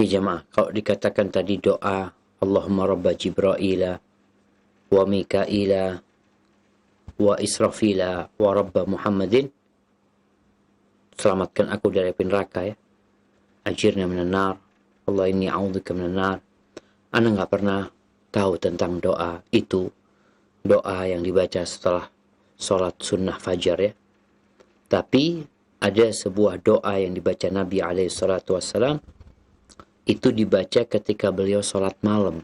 Ya jemaah, kalau dikatakan tadi doa Allahumma Rabba Jibraila wa Mikaila wa Israfila wa Rabba Muhammadin, selamatkan aku dari api neraka ya, ajirna minan nar, Allah inni a'udzubika minan nar. Ana nggak pernah tahu tentang doa itu, doa yang dibaca setelah sholat sunnah fajar ya. Tapi ada sebuah doa yang dibaca Nabi SAW, itu dibaca ketika beliau sholat malam.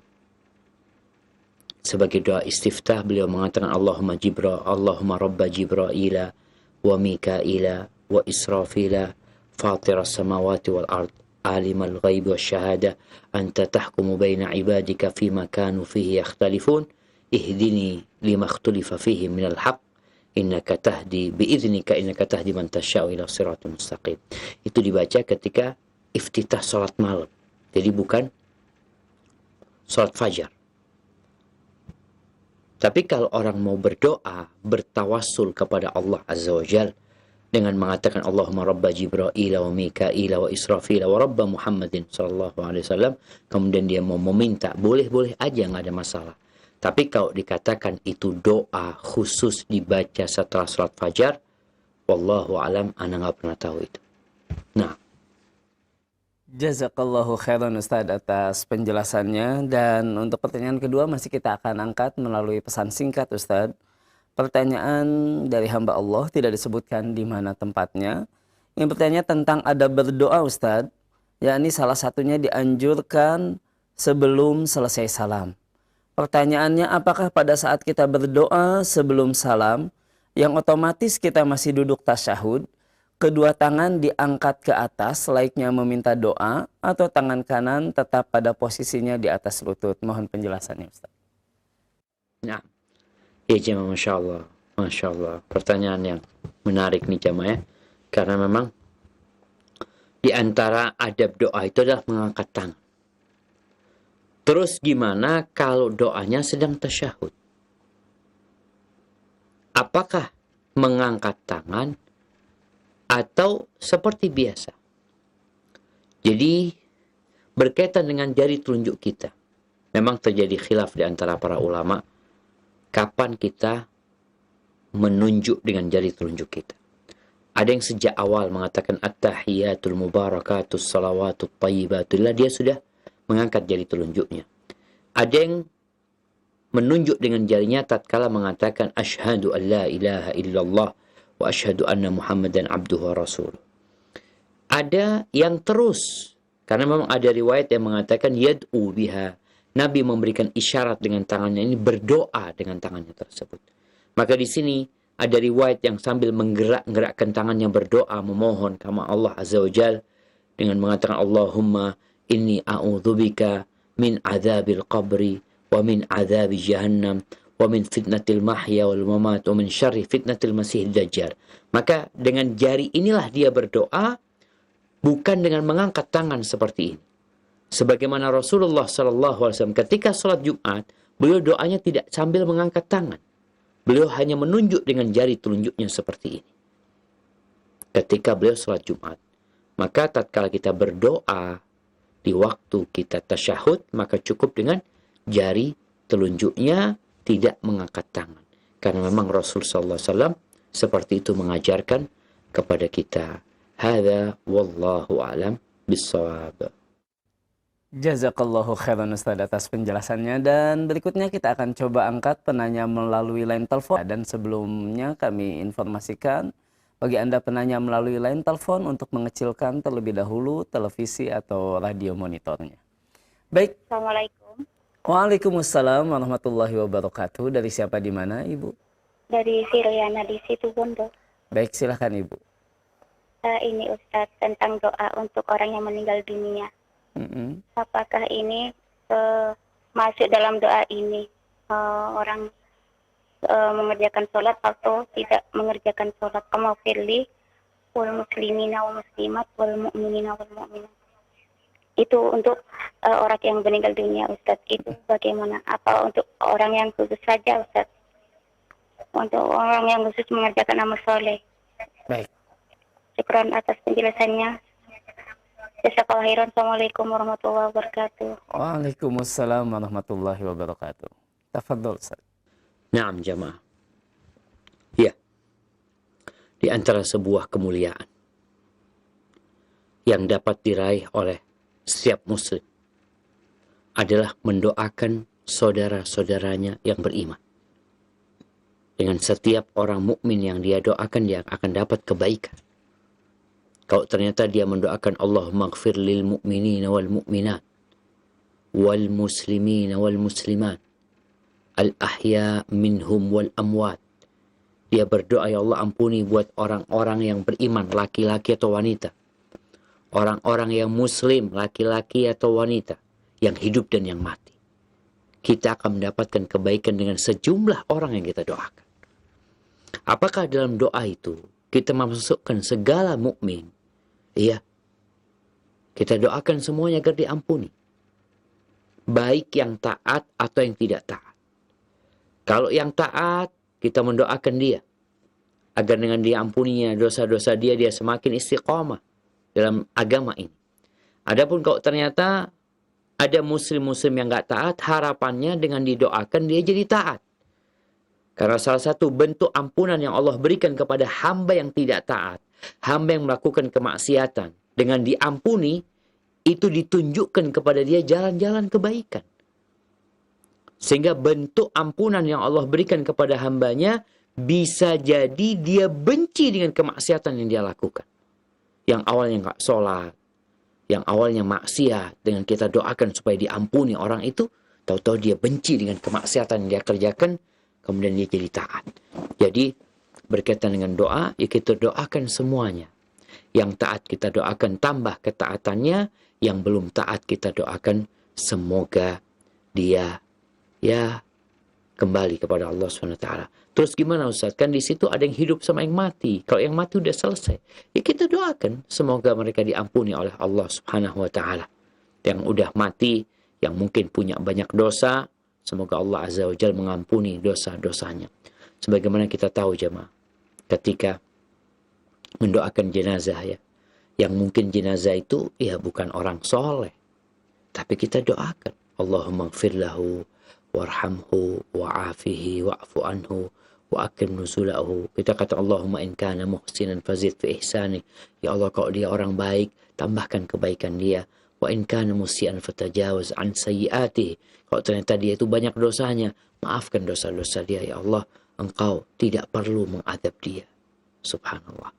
Sebagai doa istiftah beliau mengatakan Allahumma Rabba Jibraila wa Mikaila wa Israfila fatiras samawati wal ard alimal ghaib wa syahada anta tahkumu baina ibadika fima kanu fihi yakhtalifun ihdini lima ikhtulifa fihi minal haqq innaka tahdi biidznika innaka tahdi man tasya'u ila siratal mustaqim. Itu dibaca ketika iftitah salat malam. Jadi bukan salat fajar. Tapi kalau orang mau berdoa, bertawassul kepada Allah Azza wa Jalla dengan mengatakan Allahumma Rabba Jibraila wa Mikaila wa Israfila wa Rabba Muhammadin sallallahu alaihi wasallam, kemudian dia mau meminta, boleh-boleh aja, nggak ada masalah. Tapi kalau dikatakan itu doa khusus dibaca setelah sholat fajar, wallahu alam, ana nggak pernah tahu itu. Nah, Jazakallahu khairan Ustaz atas penjelasannya. Dan untuk pertanyaan kedua masih kita akan angkat melalui pesan singkat Ustaz. Pertanyaan dari hamba Allah, tidak disebutkan di mana tempatnya, yang bertanya tentang adab berdoa Ustaz, yakni salah satunya dianjurkan sebelum selesai salam. Pertanyaannya, apakah pada saat kita berdoa sebelum salam, yang otomatis kita masih duduk tasyahud, kedua tangan diangkat ke atas layaknya meminta doa, atau tangan kanan tetap pada posisinya di atas lutut? Mohon penjelasannya Ustaz. nah, ya jemaah, masya Allah, masya Allah. Pertanyaan yang menarik nih jemaah ya, karena memang di antara adab doa itu adalah mengangkat tangan. Terus gimana kalau doanya sedang tasyahud? Apakah mengangkat tangan atau seperti biasa? Jadi berkaitan dengan jari telunjuk kita, memang terjadi khilaf di antara para ulama kapan kita menunjuk dengan jari telunjuk kita. Ada yang sejak awal mengatakan at-tahiyatul mubarakatus salawatut thayyibatullah, dia sudah mengangkat jari telunjuknya. Ada yang menunjuk dengan jarinya tatkala mengatakan asyhadu an la ilaha illallah wa asyhadu anna muhammadan abduhu wa rasuluh. Ada yang terus, karena memang ada riwayat yang mengatakan yad'u biha, Nabi memberikan isyarat dengan tangannya ini, berdoa dengan tangannya tersebut. Maka di sini ada riwayat yang sambil menggerak-gerakkan tangannya berdoa memohon kepada Allah Azza wa Jalla dengan mengatakan Allahumma inni a'udzubika min adzabil qabri wa min adzabi jahannam wa min fitnatil mahya wal mamat wa min syarri fitnatil masih dajjal. Maka dengan jari inilah dia berdoa, bukan dengan mengangkat tangan seperti ini. Sebagaimana Rasulullah SAW ketika sholat Jumat, beliau doanya tidak sambil mengangkat tangan. Beliau hanya menunjuk dengan jari telunjuknya seperti ini. Ketika beliau sholat Jumat. Maka tatkala kita berdoa di waktu kita tasyahud, maka cukup dengan jari telunjuknya, tidak mengangkat tangan. Karena memang Rasul sallallahu alaihi wasallam seperti itu mengajarkan kepada kita. Hadza wallahu a'lam bissawab. Jazakallahu khairan Ustaz atas penjelasannya, dan berikutnya kita akan coba angkat penanya melalui line telepon. Dan sebelumnya kami informasikan bagi Anda penanya melalui line telepon untuk mengecilkan terlebih dahulu televisi atau radio monitornya. Baik. Assalamualaikum. Waalaikumsalam warahmatullahi wabarakatuh. Dari siapa, di mana Ibu? Dari Siriana di Situbondo. Baik, silahkan Ibu. Ini Ustadz tentang doa untuk orang yang meninggal dunia. Apakah ini masuk dalam doa ini orang mengerjakan sholat atau tidak mengerjakan sholat? Kamafirli wal muslimina wal muslimat wal mu'minina wal mu'minat. Itu untuk orang yang meninggal dunia, Ustadz. Itu bagaimana? Apa untuk orang yang khusus saja, Ustadz? Untuk orang yang khusus mengerjakan amal soleh. Baik. Syukran atas penjelasannya. Jazakallahu khairan. Assalamualaikum warahmatullahi wabarakatuh. Waalaikumsalam warahmatullahi wabarakatuh. Tafadhol Ustaz. Naam jamaah. Ya. Di antara sebuah kemuliaan yang dapat diraih oleh setiap muslim adalah mendoakan saudara-saudaranya yang beriman. Dengan setiap orang mukmin yang dia doakan, dia akan dapat kebaikan. Kalau ternyata dia mendoakan Allahumma ighfir lil mu'minina wal mu'minat wal muslimina wal muslimat al ahya minhum wal amwat. Dia berdoa, ya Allah ampuni buat orang-orang yang beriman, laki-laki atau wanita. Orang-orang yang muslim, laki-laki atau wanita, yang hidup dan yang mati. Kita akan mendapatkan kebaikan dengan sejumlah orang yang kita doakan. Apakah dalam doa itu kita memasukkan segala mukmin? Iya. Kita doakan semuanya agar diampuni. Baik yang taat atau yang tidak taat. Kalau yang taat, kita mendoakan dia agar dengan diampuninya dosa-dosa dia semakin istiqamah dalam agama ini. Adapun kalau ternyata ada muslim-muslim yang nggak taat, harapannya dengan didoakan dia jadi taat. Karena salah satu bentuk ampunan yang Allah berikan kepada hamba yang tidak taat, hamba yang melakukan kemaksiatan, dengan diampuni, itu ditunjukkan kepada dia jalan-jalan kebaikan. Sehingga bentuk ampunan yang Allah berikan kepada hambanya, bisa jadi dia benci dengan kemaksiatan yang dia lakukan. Yang awalnya nggak sholat, yang awalnya maksiat, dengan kita doakan supaya diampuni orang itu, tahu-tahu dia benci dengan kemaksiatan yang dia kerjakan, kemudian dia jadi taat. Jadi berkaitan dengan doa, ya kita doakan semuanya. Yang taat kita doakan tambah ketaatannya, yang belum taat kita doakan semoga dia ya kembali kepada Allah SWT. Terus gimana Ustaz? Kan di situ ada yang hidup sama yang mati. Kalau yang mati udah selesai, ya kita doakan semoga mereka diampuni oleh Allah SWT. Yang udah mati, yang mungkin punya banyak dosa, semoga Allah Azza wa Jalla mengampuni dosa-dosanya. Sebagaimana kita tahu jemaah, ketika mendoakan jenazah ya, yang mungkin jenazah itu ya bukan orang soleh, tapi kita doakan Allahumma ighfir lahu warhamhu wa'afihi wa'fu anhu wa akrim nuzulahu. Kita kata Allahumma in kana muhsinan fazid fi ihsani. Ya Allah, kalau dia orang baik, tambahkan kebaikan dia. Wa in kana musian fatajawaz an sayyi'atihi. Kalau ternyata dia itu banyak dosanya, maafkan dosa-dosa dia ya Allah. Engkau tidak perlu mengadab dia. Subhanallah.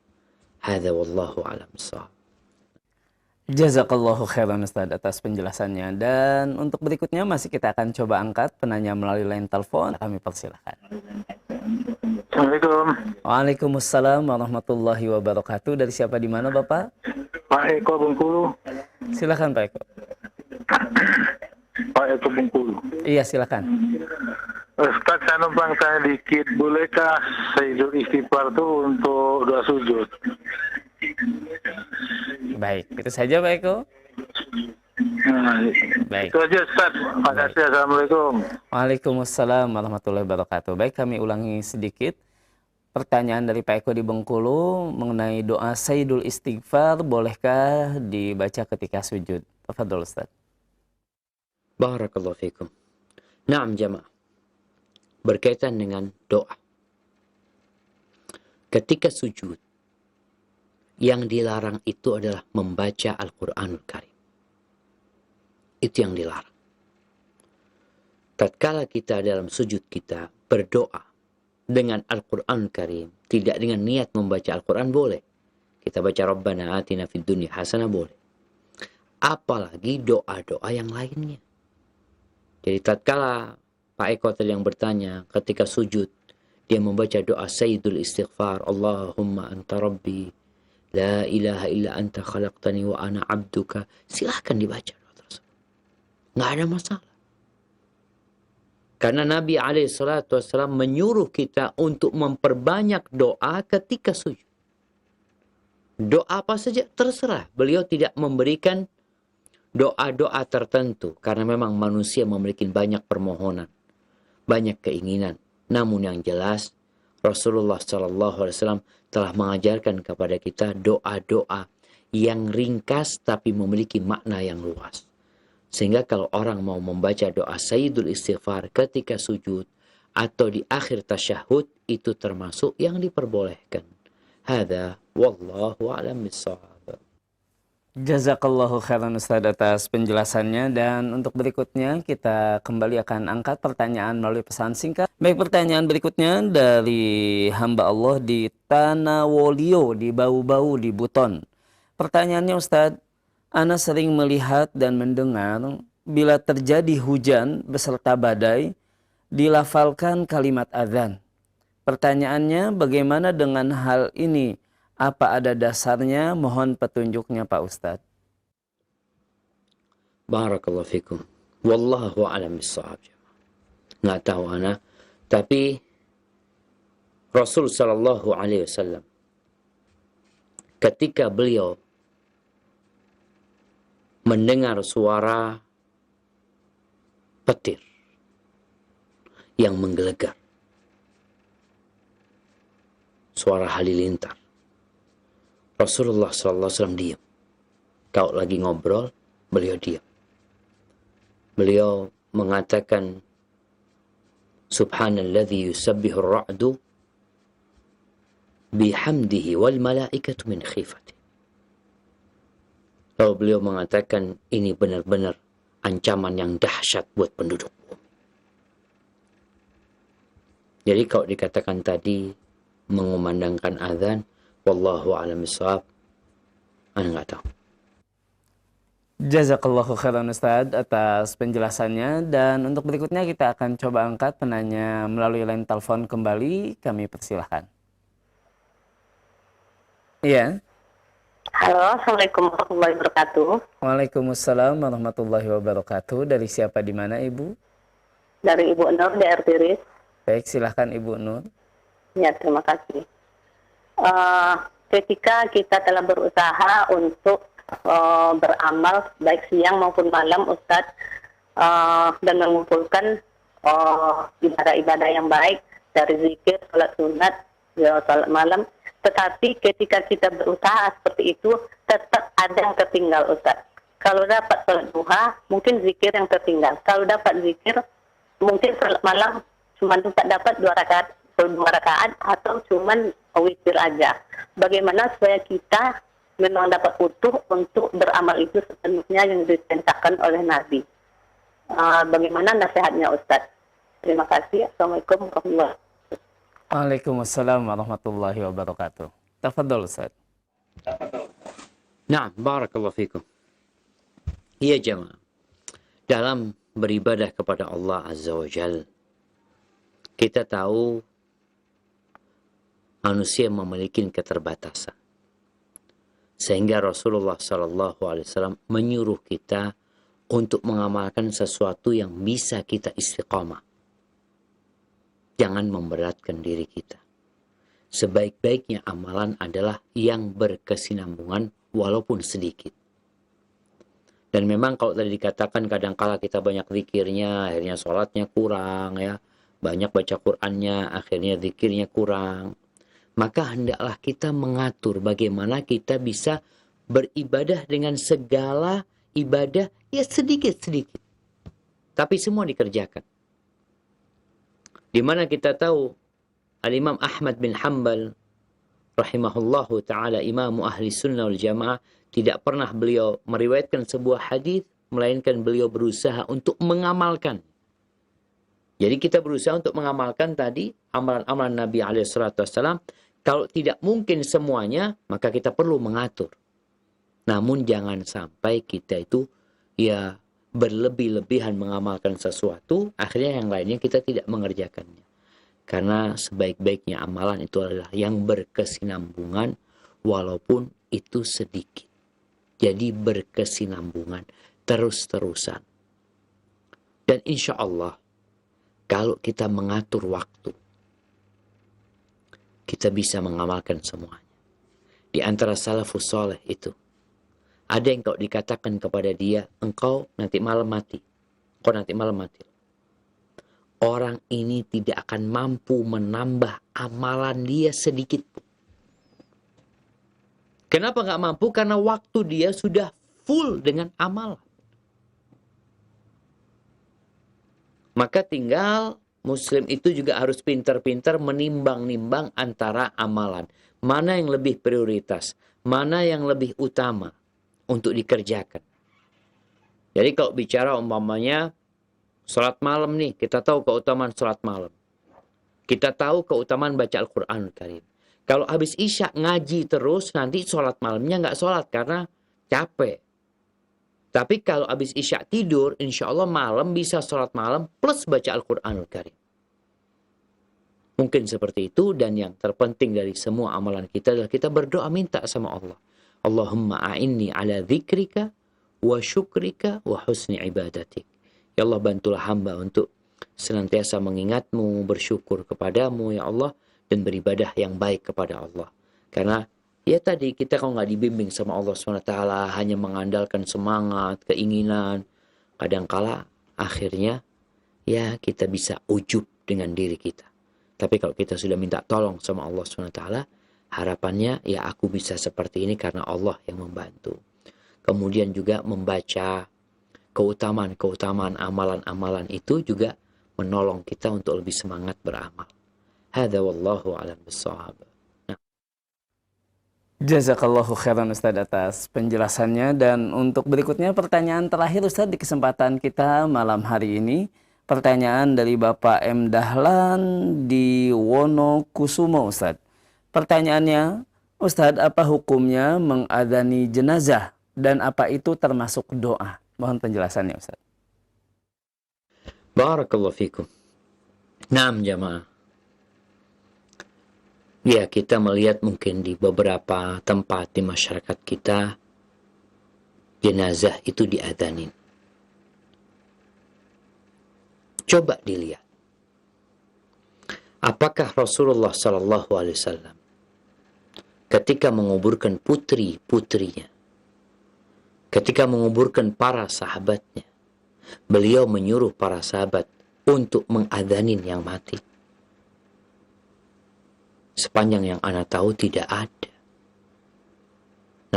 Hadza wallahu a'lam bissawab. Jazakallahu khairan Ustaz atas penjelasannya. Dan untuk berikutnya masih kita akan coba angkat penanya melalui line telepon. Kami persilahkan. Assalamualaikum. Waalaikumsalam warahmatullahi wabarakatuh. Dari siapa, di mana Bapak? Pak Eko Bengkulu. Silakan Pak Eko. Pak Eko Bengkulu. Iya, silakan. Ustaz, saya numpang tanya dikit. Bolehkah Sayyidul Istighfar itu untuk doa sujud? Baik, itu saja Pak Eko. Nah, Baik. itu aja Ustaz. Terima kasih. Assalamualaikum. Waalaikumsalam warahmatullahi wabarakatuh. Baik, kami ulangi sedikit. pertanyaan dari Pak Eko di Bengkulu mengenai doa Sayyidul Istighfar, bolehkah dibaca ketika sujud? Tafadhol Ustaz. Barakallahu fikum. Naam jamaah. Berkaitan dengan doa. Ketika sujud, yang dilarang itu adalah membaca Al-Quranul Karim. Itu yang dilarang. Tatkala kita dalam sujud kita berdoa dengan Al-Quranul Karim, tidak dengan niat membaca Al-Quran, boleh. Kita baca Rabbana atina fid dunya hasanah, boleh. Apalagi doa-doa yang lainnya. Jadi tatkala Pak Eko tadi yang bertanya, ketika sujud, dia membaca doa Sayyidul Istighfar, Allahumma anta rabbi, la ilaha illa anta khalaqtani wa ana abduka. Silahkan dibaca doa tersebut. Nggak ada masalah. Karena Nabi SAW menyuruh kita untuk memperbanyak doa ketika sujud. Doa apa saja terserah. Beliau tidak memberikan doa-doa tertentu. Karena memang manusia memiliki banyak permohonan, banyak keinginan. Namun yang jelas, Rasulullah SAW telah mengajarkan kepada kita doa-doa yang ringkas tapi memiliki makna yang luas. Sehingga kalau orang mau membaca doa Sayyidul Istighfar ketika sujud atau di akhir tasyahud, itu termasuk yang diperbolehkan. Hadza wallahu a'lam bissawab. Jazakallahu khairan Ustaz atas penjelasannya, dan untuk berikutnya kita kembali akan angkat pertanyaan melalui pesan singkat. Baik, pertanyaan berikutnya dari hamba Allah di Tanawolio di Bau-Bau di Buton. Pertanyaannya Ustaz, ana sering melihat dan mendengar bila terjadi hujan beserta badai dilafalkan kalimat azan. Pertanyaannya, bagaimana dengan hal ini? Apa ada dasarnya? Mohon petunjuknya Pak Ustadz. Barakallahu fikum. Wallahu a'lam bissawab. Nggak tahu ana, tapi Rasul sallallahu alaihi wasallam ketika beliau mendengar suara petir yang menggelegar, suara halilintar, Rasulullah SAW diam. Kalau lagi ngobrol, beliau diam. Beliau mengatakan, Subhanalladzi yusabbihu ar-ra'du bihamdihi wal malaikatu min khifati. Lalu beliau mengatakan, ini benar-benar ancaman yang dahsyat buat penduduk bumi. Jadi kalau dikatakan tadi mengumandangkan azan, wallahu a'lam bishawab, ana nggak tahu. Jazakallahu khairan Ustaz atas penjelasannya, dan untuk berikutnya kita akan coba angkat penanya melalui line telepon kembali. Kami persilahkan. Iya. Halo, Assalamualaikum warahmatullahi wabarakatuh. Waalaikumsalam warahmatullahi wabarakatuh. Dari siapa, di mana Ibu? Dari Ibu Nur di Artiris. Baik, silahkan Ibu Nur. Ya, terima kasih. Ketika kita telah berusaha untuk beramal baik siang maupun malam, Ustadz, dan mengumpulkan ibadah-ibadah yang baik dari zikir, salat sunat, salat malam, tetapi ketika kita berusaha seperti itu tetap ada yang tertinggal, Ustadz. Kalau dapat salat duha, mungkin zikir yang tertinggal. Kalau dapat zikir, mungkin salat malam cuma dapat 2 rakaat atau cuman witir aja. Bagaimana supaya kita memang dapat utuh untuk beramal itu sepenuhnya yang diperintahkan oleh Nabi? Bagaimana nasihatnya Ustaz? Terima kasih. Assalamualaikum warahmatullahi wabarakatuh. Waalaikumsalam warahmatullahi wabarakatuh. Tafadhol Ustaz. Nah, barakallahu fikum. Iya jemaah, dalam beribadah kepada Allah Azza wa Jal, kita tahu manusia memiliki keterbatasan. Sehingga Rasulullah SAW menyuruh kita untuk mengamalkan sesuatu yang bisa kita istiqamah. Jangan memberatkan diri kita. Sebaik-baiknya amalan adalah yang berkesinambungan walaupun sedikit. Dan memang kalau tadi dikatakan kadangkala kita banyak zikirnya, akhirnya sholatnya kurang ya. Banyak baca Qur'annya, akhirnya zikirnya kurang. maka hendaklah kita mengatur bagaimana kita bisa beribadah dengan segala ibadah ya sedikit-sedikit. Tapi semua dikerjakan. Di mana kita tahu Al-Imam Ahmad bin Hanbal rahimahullahu ta'ala, imamu ahli sunnah wal jamaah, tidak pernah beliau meriwayatkan sebuah hadis melainkan beliau berusaha untuk mengamalkan. Jadi kita berusaha untuk mengamalkan tadi amalan-amalan Nabi SAW. Kalau tidak mungkin semuanya, maka kita perlu mengatur. Namun jangan sampai kita itu ya berlebih-lebihan mengamalkan sesuatu, akhirnya yang lainnya kita tidak mengerjakannya. Karena sebaik-baiknya amalan itu adalah yang berkesinambungan walaupun itu sedikit. Jadi berkesinambungan terus-terusan. Dan insya Allah kalau kita mengatur waktu, kita bisa mengamalkan semuanya. Di antara salafus soleh itu, ada yang kalau dikatakan kepada dia, engkau nanti malam mati. Engkau nanti malam mati. Orang ini tidak akan mampu menambah amalan dia sedikit pun. Kenapa nggak mampu? Karena waktu dia sudah full dengan amalan. Maka tinggal Muslim itu juga harus pintar-pintar menimbang-nimbang antara amalan. Mana yang lebih prioritas, mana yang lebih utama untuk dikerjakan. Jadi kalau bicara umpamanya sholat malam nih, kita tahu keutamaan sholat malam. Kita tahu keutamaan baca Al-Quran Karim. Kalau habis isya ngaji terus, nanti sholat malamnya nggak sholat karena capek. Tapi kalau habis isya tidur, insya Allah malam bisa sholat malam plus baca Al-Quran Karim. Mungkin seperti itu, dan yang terpenting dari semua amalan kita adalah kita berdoa minta sama Allah. Allahumma a'inni ala dzikrika wa syukrika wa husni ibadatik. Ya Allah, bantulah hamba untuk senantiasa mengingatmu, bersyukur kepadamu ya Allah, dan beribadah yang baik kepada Allah. Karena ya tadi kita kalau nggak dibimbing sama Allah SWT, hanya mengandalkan semangat, keinginan, kadangkala akhirnya ya kita bisa ujub dengan diri kita. Tapi kalau kita sudah minta tolong sama Allah SWT, harapannya ya aku bisa seperti ini karena Allah yang membantu. Kemudian juga membaca keutamaan amalan-amalan itu juga menolong kita untuk lebih semangat beramal. Hadza wallahu a'lam bissawab. Jazakallahu khairan Ustaz atas penjelasannya. Dan untuk berikutnya pertanyaan terakhir Ustaz di kesempatan kita malam hari ini. Pertanyaan dari Bapak M. Dahlan di Wonokusumo Ustaz. Pertanyaannya, Ustaz, apa hukumnya mengadani jenazah dan apa itu termasuk doa? Mohon penjelasannya Ustaz. Barakallahu fikum. Naam jamaah. Ya, kita melihat mungkin di beberapa tempat di masyarakat kita, jenazah itu diadzanin. Coba dilihat. Apakah Rasulullah SAW ketika menguburkan putri-putrinya, ketika menguburkan para sahabatnya, beliau menyuruh para sahabat untuk mengadzanin yang mati? Sepanjang yang ana tahu tidak ada.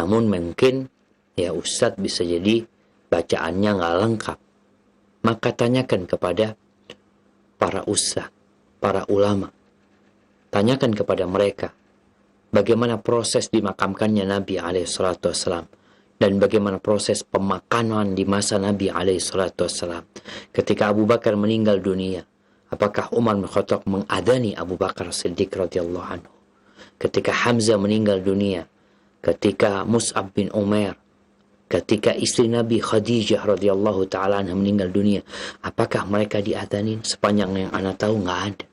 Namun mungkin ya Ustadz bisa jadi bacaannya nggak lengkap. Maka tanyakan kepada para ustadz, para ulama. Tanyakan kepada mereka bagaimana proses dimakamkannya Nabi SAW dan bagaimana proses pemakaman di masa Nabi SAW. Ketika Abu Bakar meninggal dunia, apakah Umar bin Khattab mengadani Abu Bakar Siddiq radhiyallahu anhu? Ketika Hamzah meninggal dunia, ketika Mus'ab bin Umair, ketika istri Nabi Khadijah radhiyallahu ta'ala anha meninggal dunia, apakah mereka diadzanin? Sepanjang yang ana tahu nggak ada.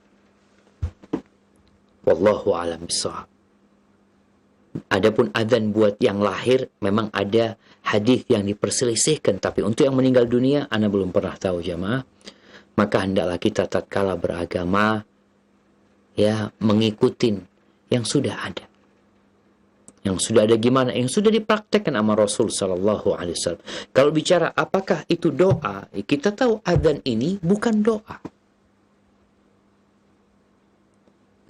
Wallahu a'lam bishawab. Adapun adzan buat yang lahir, memang ada hadis yang diperselisihkan, tapi untuk yang meninggal dunia ana belum pernah tahu jamaah. Maka hendaklah kita tatkala beragama ya mengikuti yang sudah ada. Yang sudah ada gimana? Yang sudah dipraktekkan sama Rasul Sallallahu Alaihi Wasallam. Kalau bicara apakah itu doa, kita tahu adzan ini bukan doa.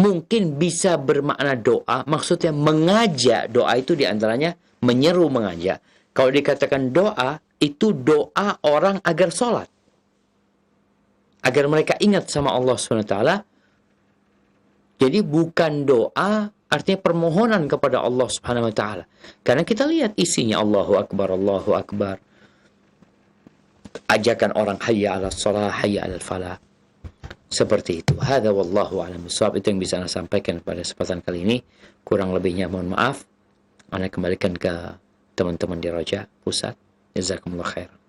mungkin bisa bermakna doa, maksudnya mengajak. Doa itu diantaranya menyeru mengajak. Kalau dikatakan doa, itu doa orang agar sholat. Agar mereka ingat sama Allah SWT. Jadi bukan doa, artinya permohonan kepada Allah Subhanahu wa taala. Karena kita lihat isinya Allahu Akbar, Allahu Akbar. Ajakan orang hayya 'alas shalah, hayya 'alal falah. Seperti itu. Hadza wallahu a'lam bishawab. Itu yang bisa Ana sampaikan pada kesempatan kali ini. Kurang lebihnya mohon maaf. Ana kembalikan ke teman-teman di Roja Pusat. Jazakumullah khair.